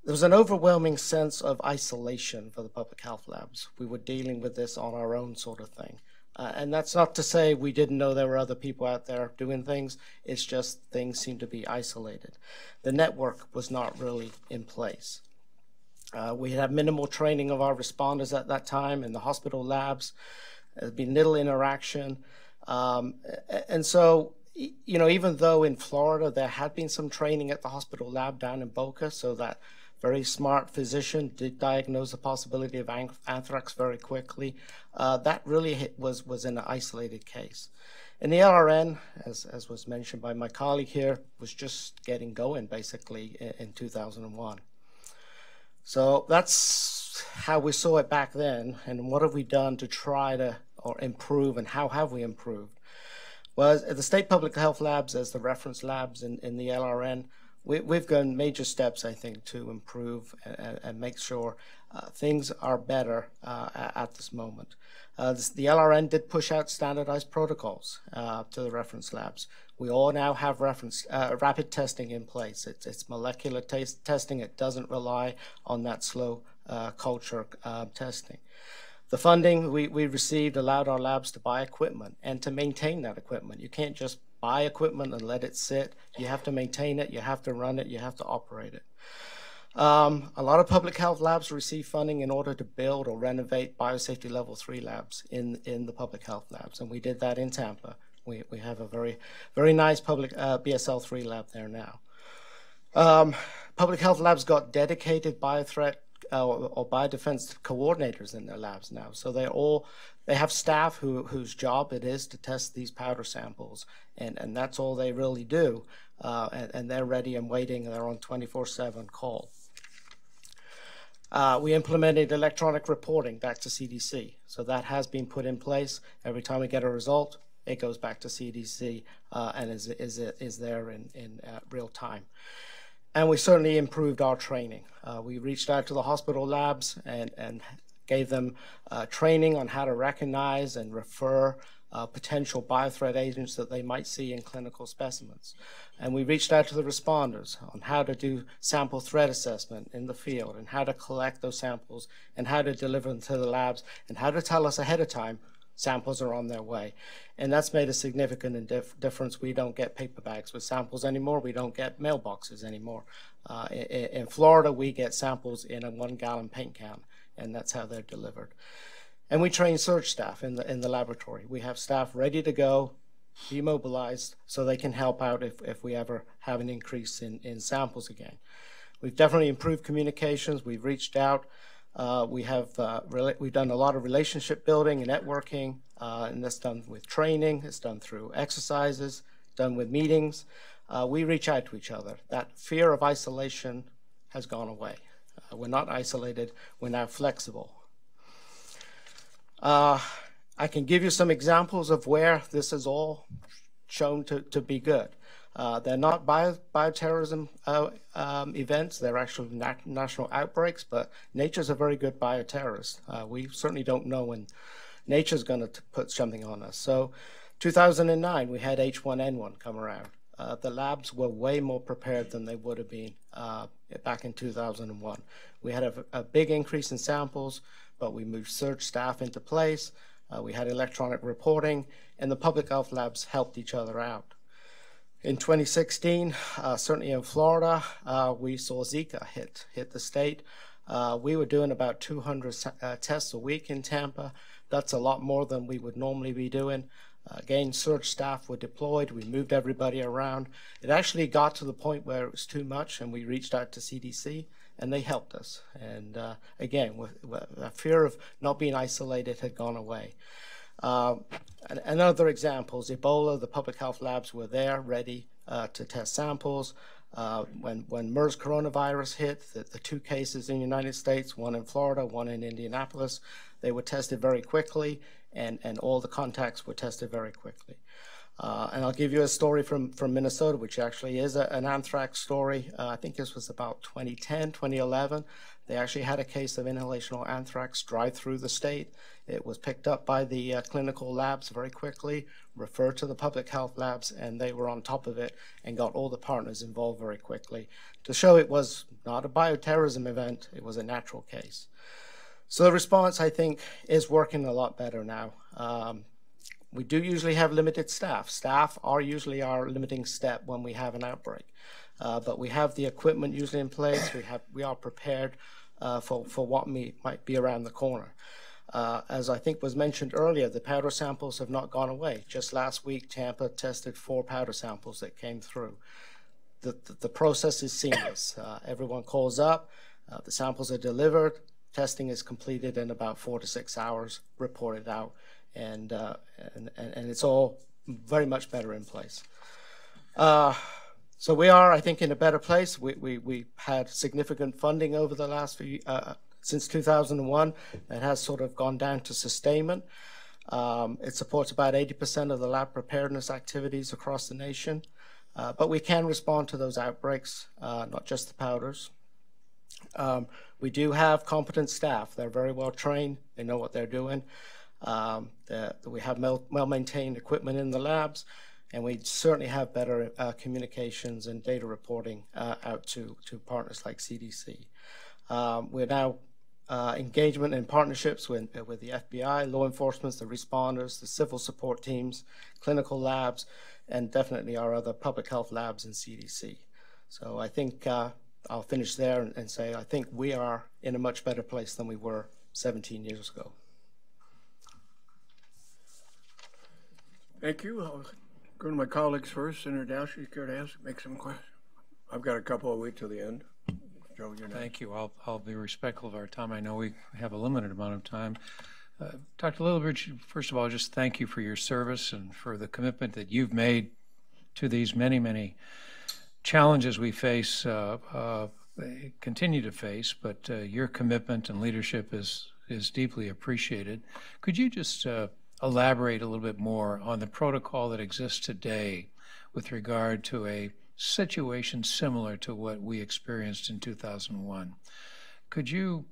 there was an overwhelming sense of isolation for the public health labs. We were dealing with this on our own sort of thing. And that's not to say we didn't know there were other people out there doing things. It's just things seemed to be isolated. The network was not really in place. We had minimal training of our responders at that time in the hospital labs. There'd been little interaction. And so, you know, even though in Florida there had been some training at the hospital lab down in Boca, so that very smart physician, did diagnose the possibility of anthrax very quickly. That really was an isolated case. And the LRN, as was mentioned by my colleague here, was just getting going basically in 2001. So that's how we saw it back then, and what have we done to try to improve, and how have we improved? Well, at the state public health labs, as the reference labs in the LRN, we've gone major steps, I think, to improve and make sure things are better at this moment. The LRN did push out standardized protocols to the reference labs. We all now have rapid testing in place. It's molecular testing. It doesn't rely on that slow culture testing. The funding we received allowed our labs to buy equipment and to maintain that equipment. You can't just buy equipment and let it sit. You have to maintain it, you have to run it, you have to operate it. A lot of public health labs receive funding in order to build or renovate biosafety level 3 labs in the public health labs, and we did that in Tampa. We have a very nice public BSL 3 lab there now. Public health labs got dedicated biothreat or biodefense coordinators in their labs now. So they have staff whose job it is to test these powder samples, and that's all they really do. And they're ready and waiting. They're on 24/7 call. We implemented electronic reporting back to CDC. So that has been put in place. Every time we get a result, it goes back to CDC and is there in real time. And we certainly improved our training. We reached out to the hospital labs and gave them training on how to recognize and refer potential biothreat agents that they might see in clinical specimens. And we reached out to the responders on how to do sample threat assessment in the field, and how to collect those samples, and how to deliver them to the labs, and how to tell us ahead of time samples are on their way. And that's made a significant difference. We don't get paper bags with samples anymore. We don't get mailboxes anymore. In Florida, we get samples in a 1-gallon paint can, and that's how they're delivered. And we train search staff in the laboratory. We have staff ready to go, demobilized, so they can help out if we ever have an increase in samples again. We've definitely improved communications. We've reached out. We've done a lot of relationship building and networking, and that's done with training. It's done through exercises, done with meetings. We reach out to each other. That fear of isolation has gone away. We're not isolated. We're now flexible. I can give you some examples of where this is all shown to be good. They're not bioterrorism events. They're actually national outbreaks, but nature's a very good bioterrorist. We certainly don't know when nature's going to put something on us. So 2009, we had H1N1 come around. The labs were way more prepared than they would have been back in 2001. We had a big increase in samples, but we moved search staff into place. We had electronic reporting, and the public health labs helped each other out. In 2016, certainly in Florida, we saw Zika hit the state. We were doing about 200 tests a week in Tampa. That's a lot more than we would normally be doing. Again, search staff were deployed. We moved everybody around. It actually got to the point where it was too much, and we reached out to CDC, and they helped us. And again, the fear of not being isolated had gone away. And other examples, Ebola, the public health labs were there, ready to test samples. When MERS coronavirus hit, the 2 cases in the United States, one in Florida, one in Indianapolis, they were tested very quickly, and all the contacts were tested very quickly. And I'll give you a story from Minnesota, which actually is an anthrax story. I think this was about 2010, 2011. They actually had a case of inhalational anthrax drive through the state. It was picked up by the clinical labs very quickly, referred to the public health labs, and they were on top of it and got all the partners involved very quickly to show it was not a bioterrorism event, it was a natural case. So the response, I think, is working a lot better now. We do usually have limited staff. Staff are usually our limiting step when we have an outbreak. But we have the equipment usually in place. We are prepared for what might be around the corner. As I think was mentioned earlier, the powder samples have not gone away. Just last week, Tampa tested 4 powder samples that came through. The process is seamless. Everyone calls up. The samples are delivered, testing is completed in about 4 to 6 hours, reported out, and it's all very much better in place. So we are, I think, in a better place. We had significant funding over the last few, since 2001, that has sort of gone down to sustainment. It supports about 80% of the lab preparedness activities across the nation. But we can respond to those outbreaks, not just the powders. We do have competent staff. They're very well trained. They know what they're doing. We have well-maintained equipment in the labs, and we certainly have better communications and data reporting out to partners like CDC. We're now engagement and partnerships with the FBI, law enforcement, the responders, the civil support teams, clinical labs, and definitely our other public health labs and CDC. So I think I'll finish there and say I think we are in a much better place than we were 17 years ago. Thank you. I'll go to my colleagues first. Senator Daschle, you care to ask, make some questions? I've got a couple of weeks till the end. Joe, you're next. Thank you. I'll be respectful of our time. I know we have a limited amount of time. Dr. Lillibridge, first of all, just thank you for your service and for the commitment that you've made to these many, many challenges we face, continue to face, but your commitment and leadership is deeply appreciated. Could you just elaborate a little bit more on the protocol that exists today with regard to a situation similar to what we experienced in 2001? Could you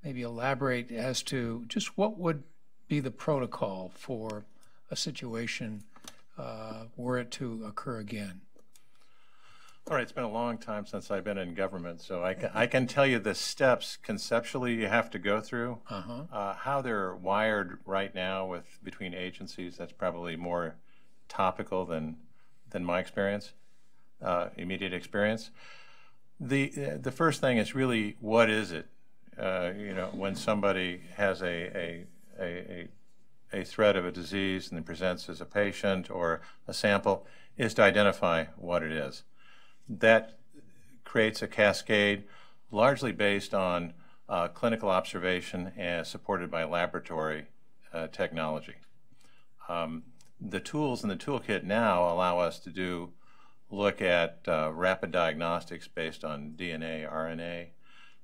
maybe elaborate as to just what would be the protocol for a situation were it to occur again? All right, it's been a long time since I've been in government, so I can tell you the steps conceptually you have to go through. How they're wired right now between agencies, that's probably more topical than my experience, immediate experience. The first thing is really, what is it? When somebody has a threat of a disease and then presents as a patient or a sample, is to identify what it is. That creates a cascade largely based on clinical observation and supported by laboratory technology. The tools in the toolkit now allow us to look at rapid diagnostics based on DNA, RNA,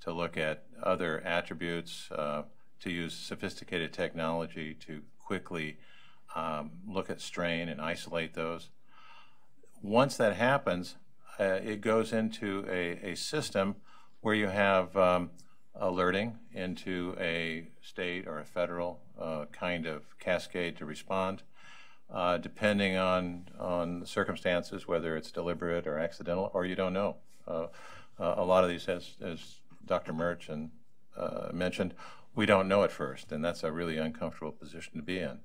to look at other attributes, to use sophisticated technology to quickly look at strain and isolate those. Once that happens, it goes into a system where you have alerting into a state or a federal kind of cascade to respond, depending on the circumstances, whether it's deliberate or accidental, or you don't know. A lot of these, as Dr. Merchant mentioned, we don't know at first, and that's a really uncomfortable position to be in.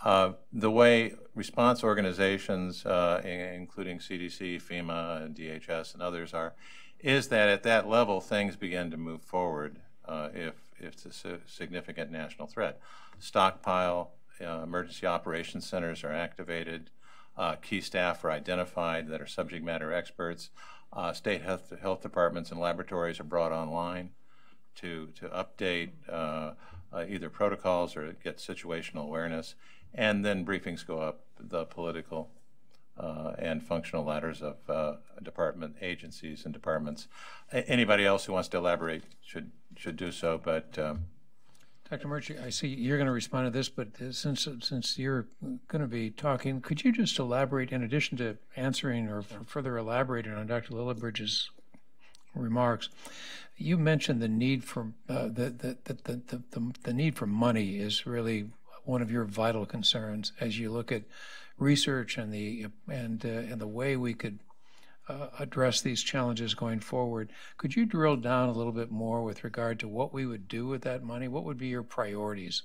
The way response organizations, including CDC, FEMA, and DHS, and others is that at that level things begin to move forward if it's a significant national threat. Stockpile, emergency operations centers are activated, key staff are identified that are subject matter experts, state health departments and laboratories are brought online to update either protocols or get situational awareness. And then briefings go up the political and functional ladders of department agencies and departments. Anybody else who wants to elaborate should do so. But Dr. Murchie, I see you're going to respond to this, but since you're going to be talking, could you just elaborate, in addition to answering or further elaborating on Dr. Lillibridge's remarks? You mentioned the need for the need for money is really one of your vital concerns as you look at research and the way we could address these challenges going forward. Could you drill down a little bit more with regard to what we would do with that money? What would be your priorities?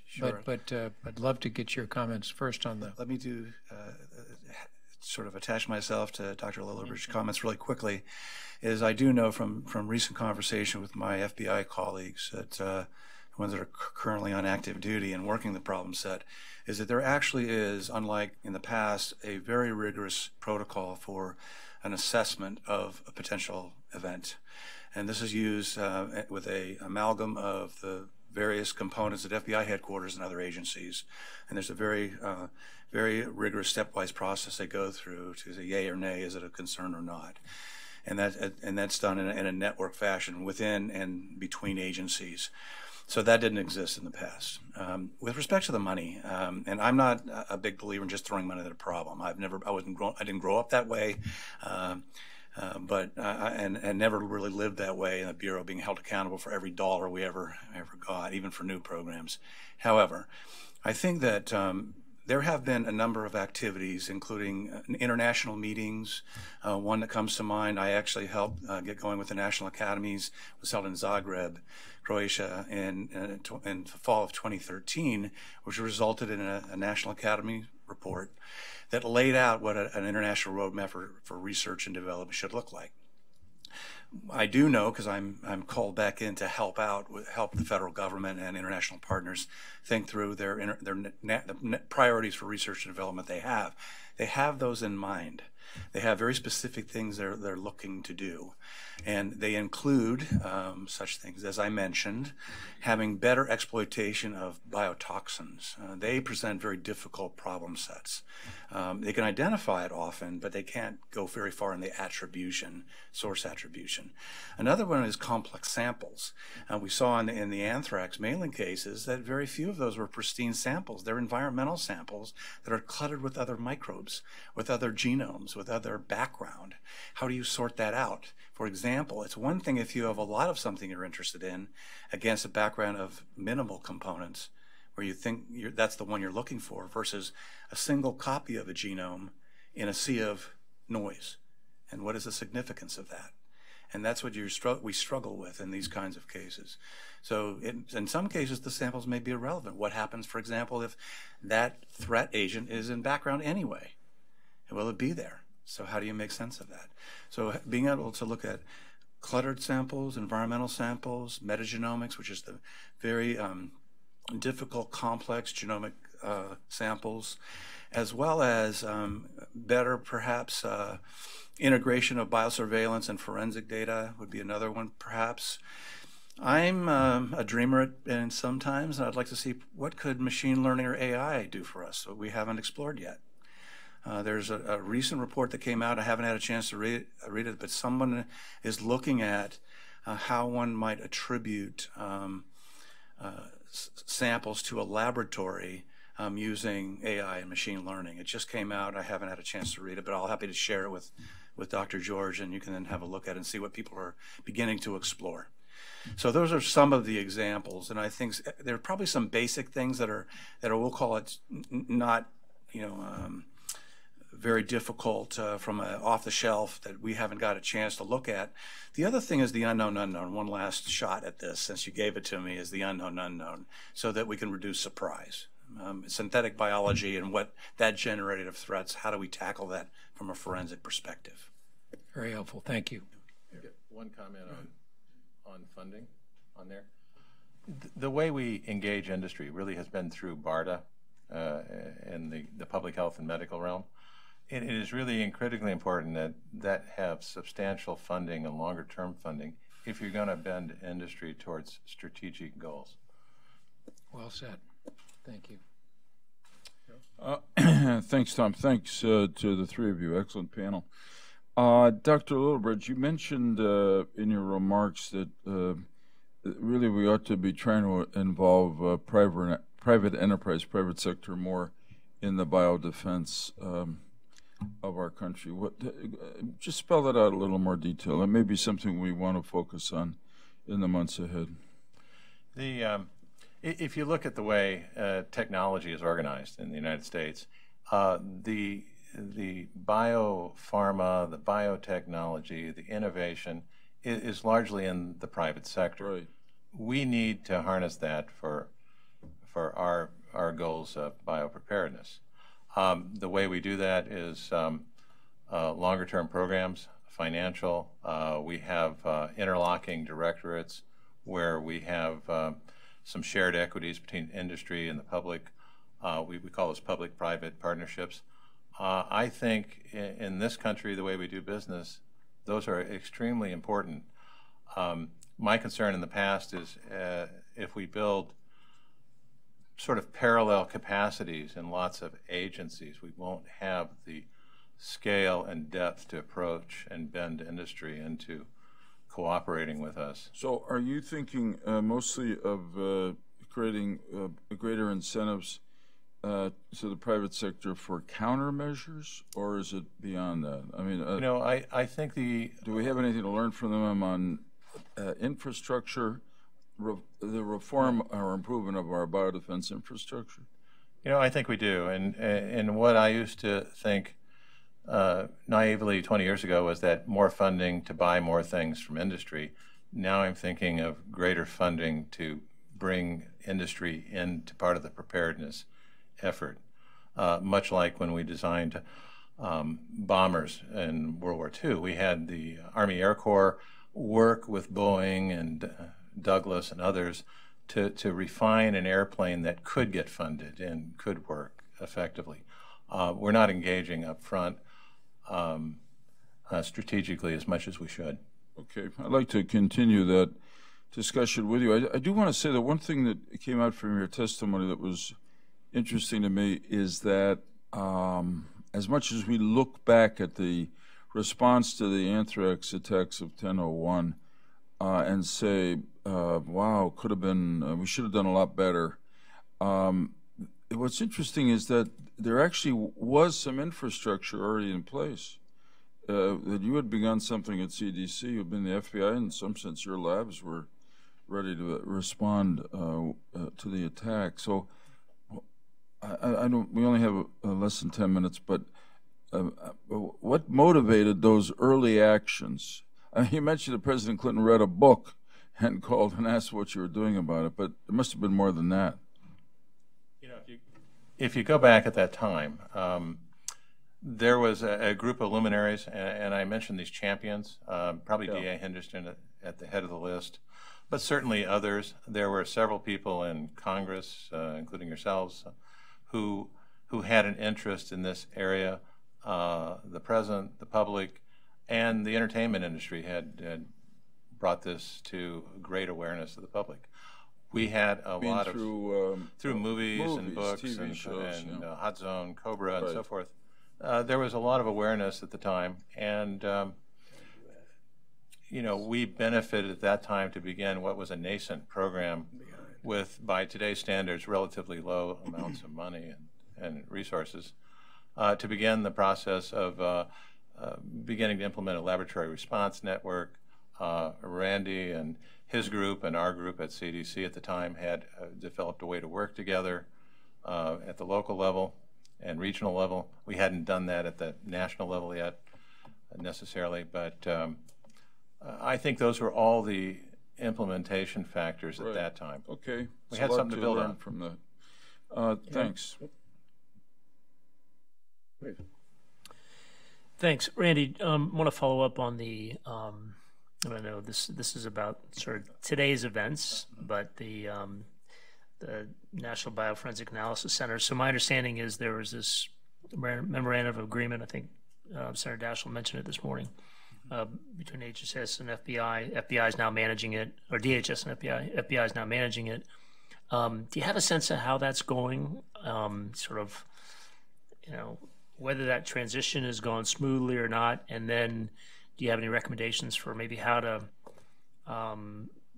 Sure. But I'd love to get your comments first on the. Let me sort of attach myself to Dr. Lillibridge's comments really quickly. Is I do know from recent conversation with my FBI colleagues that ones that are currently on active duty and working the problem set, is that there actually is, unlike in the past, a very rigorous protocol for an assessment of a potential event. And this is used with a amalgam of the various components at FBI headquarters and other agencies. And there's a very rigorous stepwise process they go through to say yay or nay, is it a concern or not? And that's done in a network fashion within and between agencies. So that didn't exist in the past. With respect to the money, and I'm not a big believer in just throwing money at a problem. I didn't grow up that way, and never really lived that way in the Bureau, being held accountable for every dollar we ever got, even for new programs. However, I think that there have been a number of activities, including international meetings. One that comes to mind, I actually helped get going with the National Academies, was held in Zagreb, Croatia, in the fall of 2013, which resulted in a National Academy report that laid out what an international roadmap for research and development should look like. I do know, because I'm called back in to help the federal government and international partners think through the priorities for research and development they have. They have those in mind. They have very specific things they're looking to do. And they include such things, as I mentioned, having better exploitation of biotoxins. They present very difficult problem sets. They can identify it often, but they can't go very far in the attribution, source attribution. Another one is complex samples. We saw in the anthrax mailing cases that very few of those were pristine samples. They're environmental samples that are cluttered with other microbes, with other genomes, with other background. How do you sort that out? For example, it's one thing if you have a lot of something you're interested in against a background of minimal components, where you think that's the one you're looking for, versus a single copy of a genome in a sea of noise. And what is the significance of that? And that's what we struggle with in these kinds of cases. So in some cases, the samples may be irrelevant. What happens, for example, if that threat agent is in background anyway? Will it be there? So how do you make sense of that? So being able to look at cluttered samples, environmental samples, metagenomics, which is the very difficult, complex genomic samples, as well as better, perhaps, integration of biosurveillance and forensic data would be another one, perhaps. I'm a dreamer and sometimes, and I'd like to see what could machine learning or AI do for us that we haven't explored yet. There's a recent report that came out. I haven't had a chance to read it, but someone is looking at how one might attribute samples to a laboratory using AI and machine learning. It just came out. I haven't had a chance to read it, but I'll happy to share it with Dr. George, and you can then have a look at it and see what people are beginning to explore. So those are some of the examples, and I think there are probably some basic things that are we'll call it not, very difficult from off the shelf that we haven't got a chance to look at. The other thing is the unknown unknown. One last shot at this, since you gave it to me, is the unknown unknown, so that we can reduce surprise. Synthetic biology and what that generated of threats, how do we tackle that from a forensic perspective? Very helpful. Thank you. One comment on funding on there. The way we engage industry really has been through BARDA in the public health and medical realm. It is really critically important that have substantial funding and longer-term funding if you're going to bend industry towards strategic goals. Well said. Thank you. Thanks, Tom. Thanks to the three of you. Excellent panel. Dr. Lillibridge, you mentioned in your remarks that really we ought to be trying to involve private enterprise, private sector more in the biodefense of our country. Just spell that out a little more detail. It may be something we want to focus on in the months ahead. If you look at the way technology is organized in the United States, the biopharma, the biotechnology, the innovation is largely in the private sector. Right. We need to harness that for our goals of biopreparedness. The way we do that is longer-term programs, financial. We have interlocking directorates where we have some shared equities between industry and the public. We call those public-private partnerships. I think in this country, the way we do business, those are extremely important. My concern in the past is if we build sort of parallel capacities in lots of agencies, we won't have the scale and depth to approach and bend industry into cooperating with us. So are you thinking mostly of creating greater incentives to the private sector for countermeasures, or is it beyond that? I mean, you know, I think do we have anything to learn from them on infrastructure, the reform or improvement of our biodefense infrastructure? You know, I think we do. And what I used to think naively 20 years ago was that more funding to buy more things from industry. Now I'm thinking of greater funding to bring industry into part of the preparedness effort, much like when we designed bombers in World War II. We had the Army Air Corps work with Boeing and Douglas and others to refine an airplane that could get funded and could work effectively. We're not engaging up front strategically as much as we should. Okay, I'd like to continue that discussion with you. I do want to say that one thing that came out from your testimony that was interesting to me is that as much as we look back at the response to the Anthrax attacks of 10/01 and say, wow, could have been, we should have done a lot better. What's interesting is that there actually was some infrastructure already in place. That you had begun something at CDC, you've been the FBI, in some sense your labs were ready to respond to the attack. So I don't, we only have less than 10 minutes, but what motivated those early actions? You mentioned that President Clinton read a book and called and asked what you were doing about it, but there must have been more than that. You know, if you go back at that time, there was a group of luminaries, and I mentioned these champions, probably D.A. Henderson at the head of the list, but certainly others. There were several people in Congress, including yourselves, who had an interest in this area. The president, the public, and the entertainment industry had brought this to great awareness of the public. We had a lot of through movies and books TV and shows, Hudson, Cobra, and so forth. There was a lot of awareness at the time, and you know, we benefited at that time to begin what was a nascent program with, by today's standards, relatively low amounts of money and resources, to begin the process of beginning to implement a laboratory response network. Randy and his group and our group at CDC at the time had developed a way to work together at the local level and regional level. We hadn't done that at the national level yet necessarily, but I think those were all the implementation factors at that time. Okay. We had something to build on from that. Thanks. Thanks, Randy. I want to follow up on the. I know this is about sort of today's events, but the National Bioforensic Analysis Center. So my understanding is there was this memorandum of agreement. I think Senator Daschle mentioned it this morning between HHS and FBI. FBI is now managing it, or DHS and FBI. FBI is now managing it. Do you have a sense of how that's going? Sort of, you know, whether that transition has gone smoothly or not, and then do you have any recommendations for maybe how to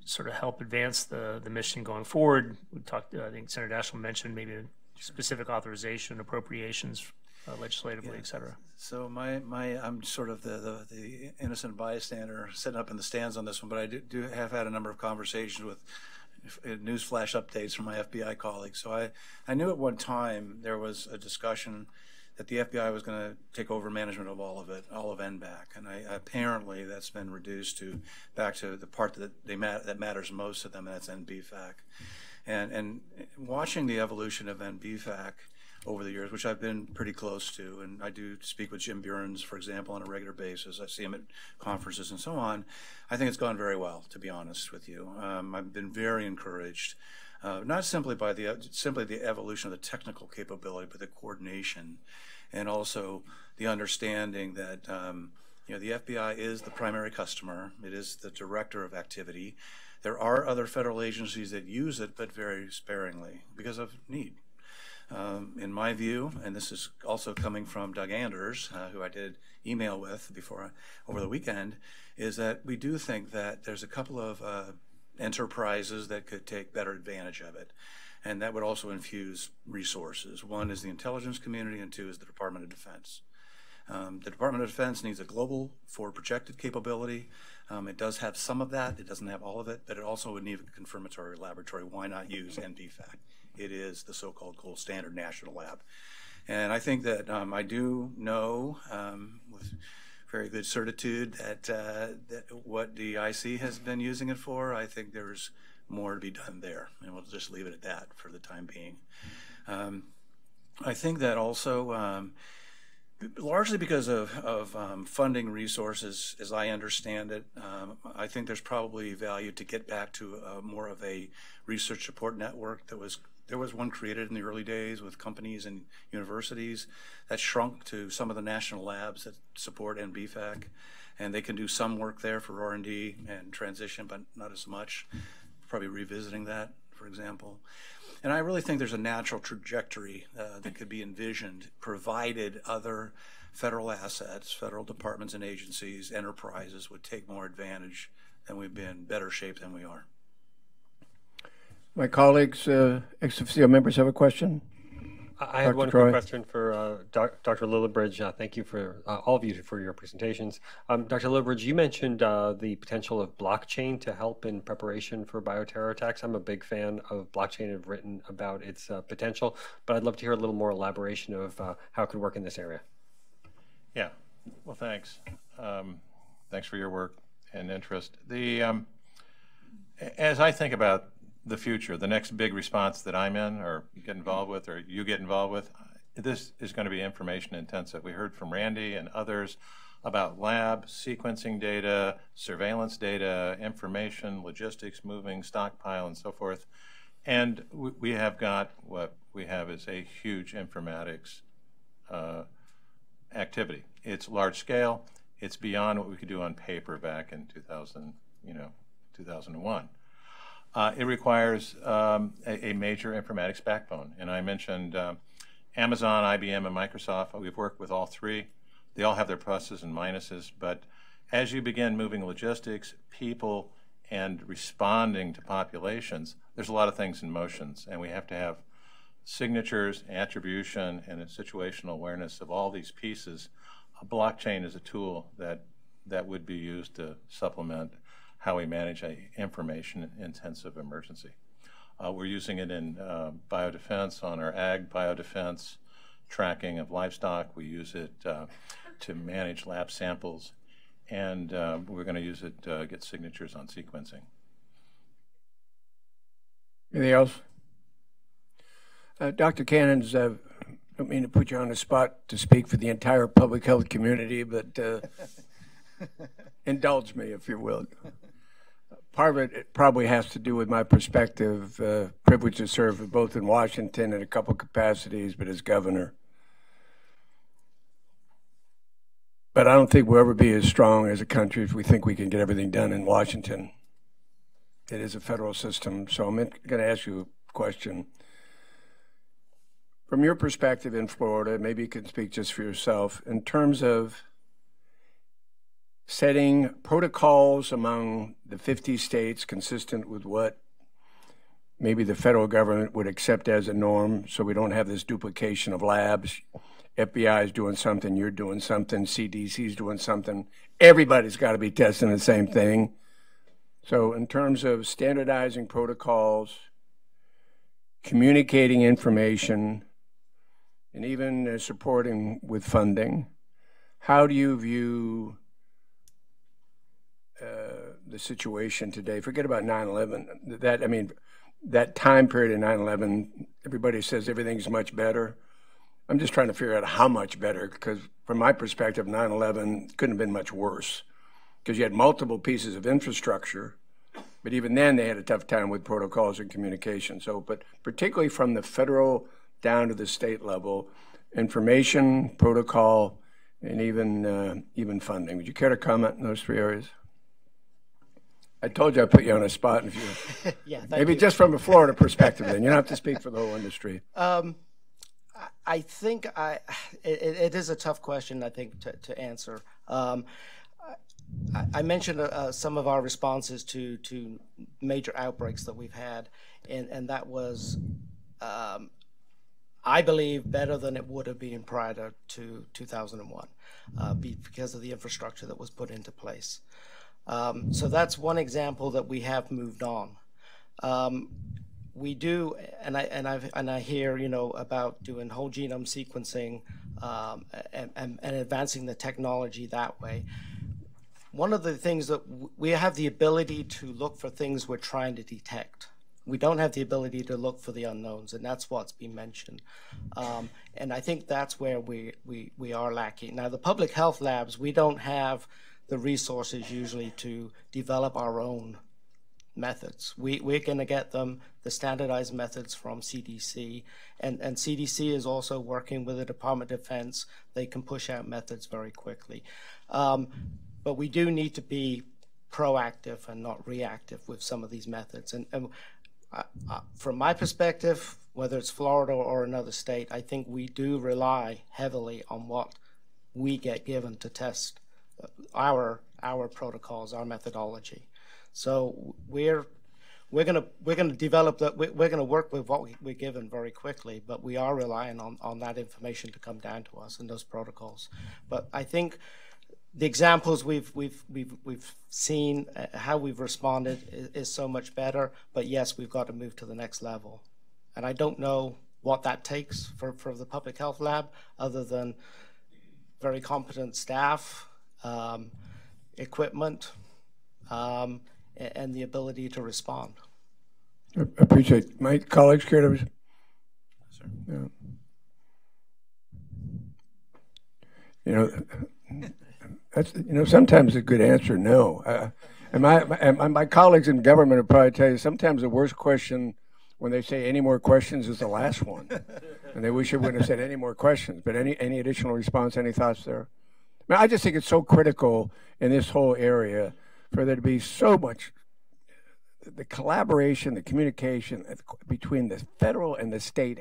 sort of help advance the mission going forward? We talked, I think Senator Daschle mentioned maybe specific authorization, appropriations, legislatively, et cetera. So I'm sort of the innocent bystander sitting up in the stands on this one, but I do have had a number of conversations with newsflash updates from my FBI colleagues. So I knew at one time there was a discussion that the FBI was going to take over management of all of it, all of NBFAC, and apparently that's been reduced back to the part that matters most to them, and that's NBFAC. And watching the evolution of NBFAC over the years, which I've been pretty close to, and I do speak with Jim Burns, for example, on a regular basis. I see him at conferences and so on. I think it's gone very well, to be honest with you. I've been very encouraged not simply by the evolution of the technical capability, but the coordination, and also the understanding that the FBI is the primary customer. It is the director of activity. There are other federal agencies that use it, but very sparingly because of need. In my view, and this is also coming from Doug Anders, who I did email with over the weekend, is that we do think that there's a couple of enterprises that could take better advantage of it, and that would also infuse resources. One is the intelligence community, and two is the Department of Defense. The Department of Defense needs a global forward projected capability. It does have some of that. It doesn't have all of it, but it also would need a confirmatory laboratory. Why not use NBFAC? It is the so-called gold standard national lab. And I think that I do know with very good certitude that what the IC has been using it for, I think there's more to be done there. And we'll just leave it at that for the time being. I think that also, largely because of funding resources, as I understand it, I think there's probably value to get back to more of a research support network. There was one created in the early days with companies and universities that shrunk to some of the national labs that support NBFAC, and they can do some work there for R&D and transition, but not as much. Probably revisiting that, for example. And I really think there's a natural trajectory that could be envisioned, provided other federal assets, federal departments and agencies, enterprises would take more advantage, and we'd be in better shape than we are. My colleagues, ex officio members, have a question? I had one quick question for Dr. Lillibridge. Thank you for all of you for your presentations. Dr. Lillibridge, you mentioned the potential of blockchain to help in preparation for bioterror attacks. I'm a big fan of blockchain. I've written about its potential, but I'd love to hear a little more elaboration of how it could work in this area. Yeah, well, thanks. Thanks for your work and interest. As I think about the future, the next big response that I'm in or get involved with or you get involved with, this is going to be information intensive. We heard from Randy and others about lab, sequencing data, surveillance data, information, logistics, moving, stockpile, and so forth. And we have got what we have is a huge informatics activity. It's large scale. It's beyond what we could do on paper back in 2001. It requires a major informatics backbone. And I mentioned Amazon, IBM, and Microsoft. We've worked with all three. They all have their pluses and minuses. But as you begin moving logistics, people, and responding to populations, there's a lot of things in motions. And we have to have signatures, attribution, and a situational awareness of all these pieces. A blockchain is a tool that would be used to supplement how we manage an information-intensive emergency. We're using it in biodefense on our ag biodefense tracking of livestock. We use it to manage lab samples, and we're going to use it to get signatures on sequencing. Anything else? Dr. Cannons, I don't mean to put you on the spot to speak for the entire public health community, but indulge me, if you will. Part of it probably has to do with my perspective, privilege to serve both in Washington in a couple capacities, but as governor. But I don't think we'll ever be as strong as a country if we think we can get everything done in Washington. It is a federal system. So I'm going to ask you a question. From your perspective in Florida, maybe you can speak just for yourself, in terms of setting protocols among the 50 states consistent with what maybe the federal government would accept as a norm, so we don't have this duplication of labs. FBI is doing something, you're doing something, CDC's doing something. Everybody's got to be testing the same thing. So in terms of standardizing protocols, communicating information, and even supporting with funding, how do you view the situation today? Forget about 9/11. That time period in 9/11, everybody says everything's much better. I'm just trying to figure out how much better, because from my perspective, 9/11 couldn't have been much worse, because you had multiple pieces of infrastructure But even then, they had a tough time with protocols and communication. So, but particularly from the federal down to the state level, information, protocol, and even funding. Would you care to comment in those three areas? I told you I'd put you on a spot. If you, yeah, maybe just from a Florida perspective, then you don't have to speak for the whole industry. I think it is a tough question, I think, to answer. I mentioned some of our responses to major outbreaks that we've had, and that was, I believe, better than it would have been prior to 2001 because of the infrastructure that was put into place. So that's one example that we have moved on. We do, and I hear, you know, about doing whole genome sequencing and advancing the technology that way. One of the things that we have the ability to look for things we're trying to detect. We don't have the ability to look for the unknowns, and that's what's been mentioned. And I think that's where we are lacking. Now, the public health labs, we don't have the resources usually to develop our own methods. We're going to get them, the standardized methods, from CDC, and CDC is also working with the Department of Defense. They can push out methods very quickly. But we do need to be proactive and not reactive with some of these methods. And from my perspective, whether it's Florida or another state, I think we do rely heavily on what we get given to test our protocols, our methodology. So we're going to develop that. We're going to work with what we're given very quickly, but we are relying on that information to come down to us and those protocols. But I think the examples we've seen, how we've responded is so much better. But yes, we've got to move to the next level, and I don't know what that takes for the public health lab, other than very competent staff, equipment, and the ability to respond. I appreciate my colleagues care to. Sir. Yeah. You know, that's, you know, sometimes a good answer, no. And my colleagues in government will probably tell you sometimes the worst question when they say any more questions is the last one, and they wish they wouldn't have said any more questions. But any additional response, any thoughts there? I mean, I just think it's so critical in this whole area for there to be so much the collaboration, the communication between the federal and the state.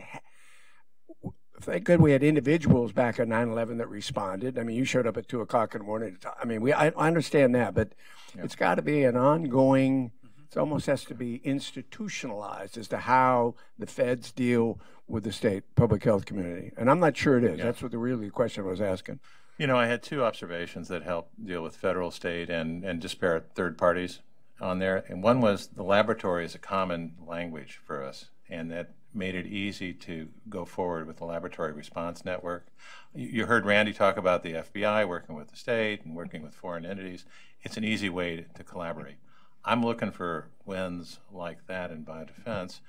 Thank God we had individuals back on 9/11 that responded. I mean, you showed up at 2 o'clock in the morning. I mean, I understand that, but it's got to be an ongoing. It almost has to be institutionalized as to how the feds deal with the state public health community. And I'm not sure it is. That's what the question I was asking. You know, I had two observations that helped deal with federal, state, and disparate third parties on there. And one was the laboratory is a common language for us, and that made it easy to go forward with the laboratory response network. You heard Randy talk about the FBI working with the state and working with foreign entities. It's an easy way to collaborate. I'm looking for wins like that in biodefense,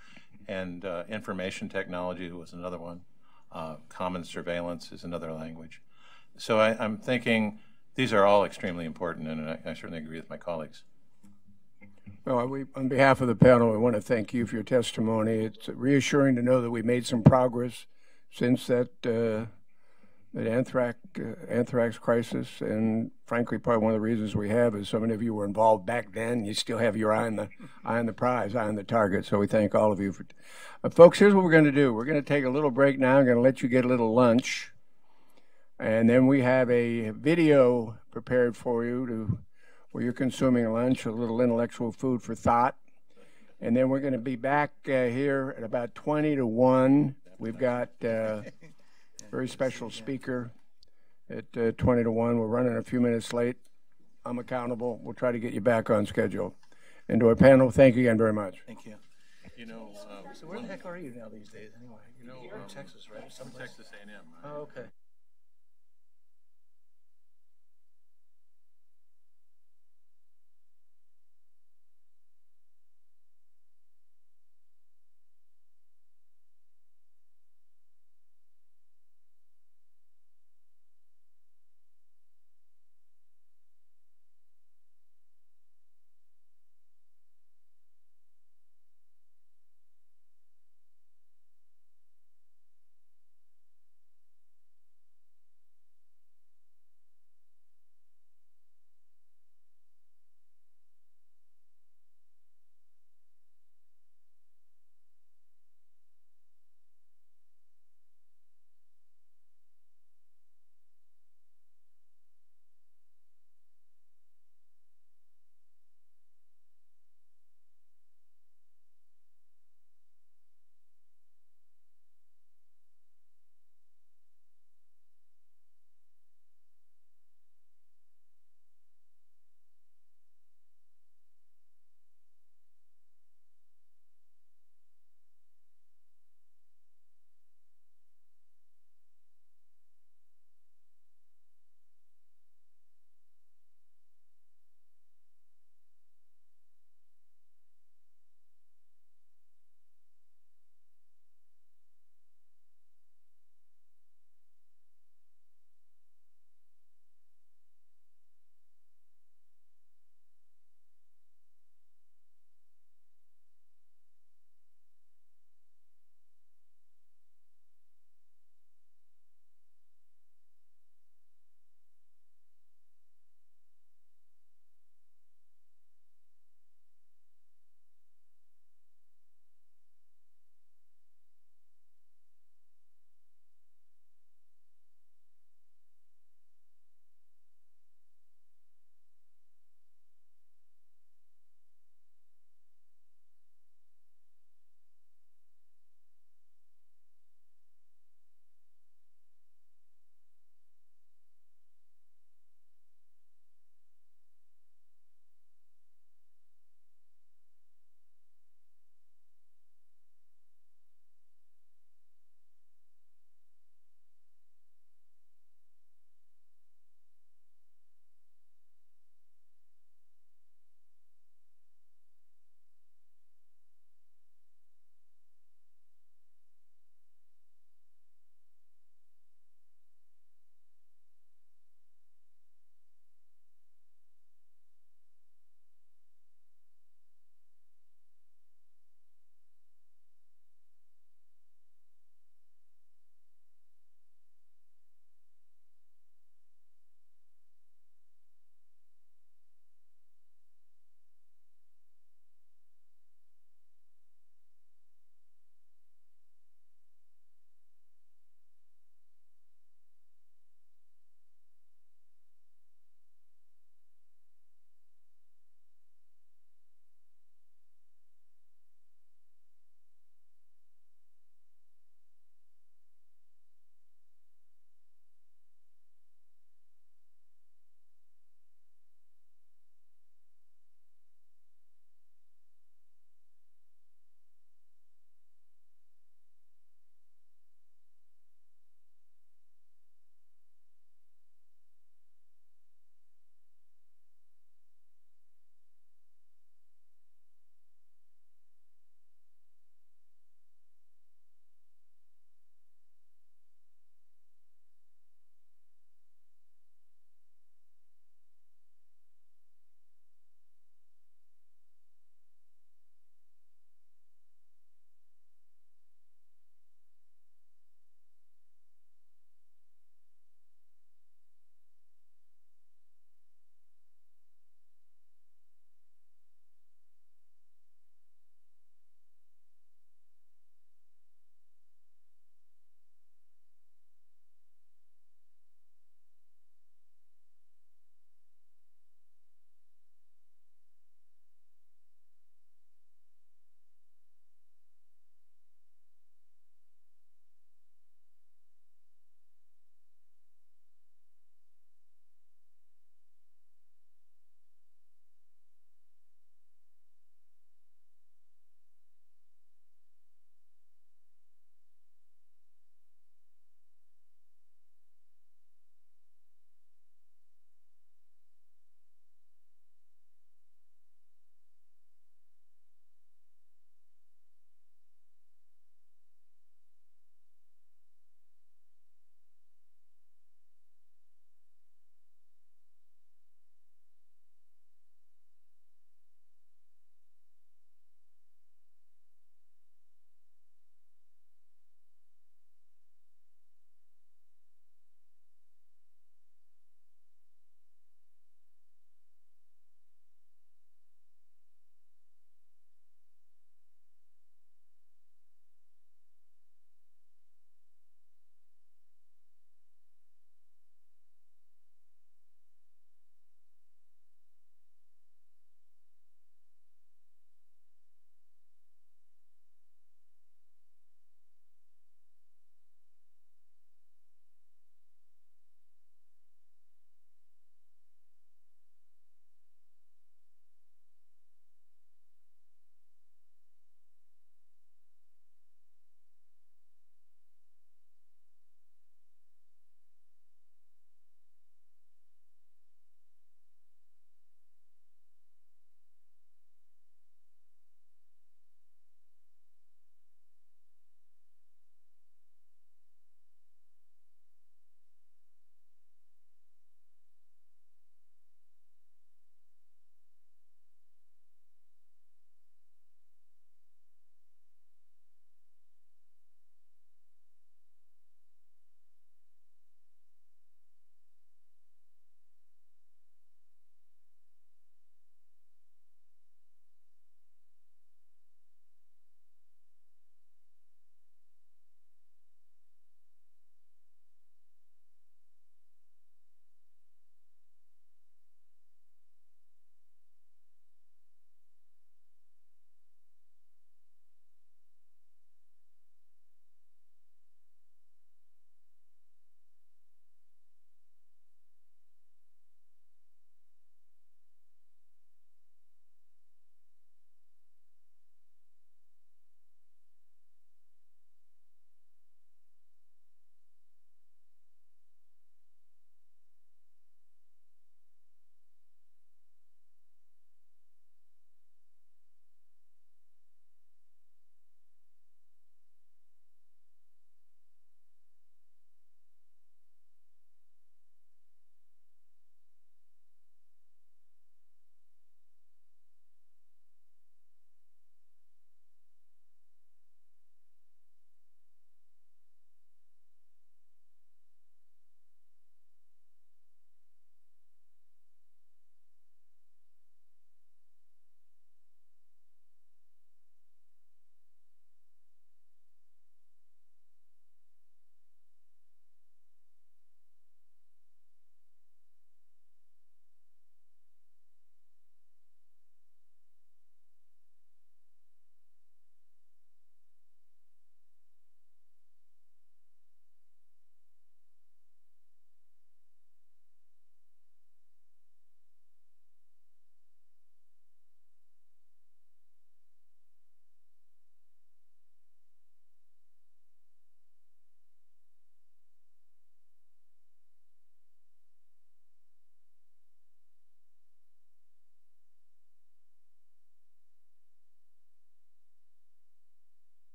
and information technology was another one. Common surveillance is another language. So I'm thinking these are all extremely important, and I certainly agree with my colleagues. Well, on behalf of the panel, I want to thank you for your testimony. It's reassuring to know that we made some progress since that anthrax crisis, and frankly, probably one of the reasons we have is so many of you were involved back then. You still have your eye on the prize, eye on the target. So we thank all of you for. Folks, here's what we're going to do. We're going to take a little break now. I'm going to let you get a little lunch. And then we have a video prepared for you where you're consuming lunch, a little intellectual food for thought. And then we're going to be back here at about 20 to 1. We've got a very special speaker at 20 to 1. We're running a few minutes late. I'm accountable. We'll try to get you back on schedule. And to our panel, thank you again very much. Thank you. You know, so where the heck are you now these days anyway? You know, you're in Texas, right? I'm Texas A&M. Right? Oh, okay.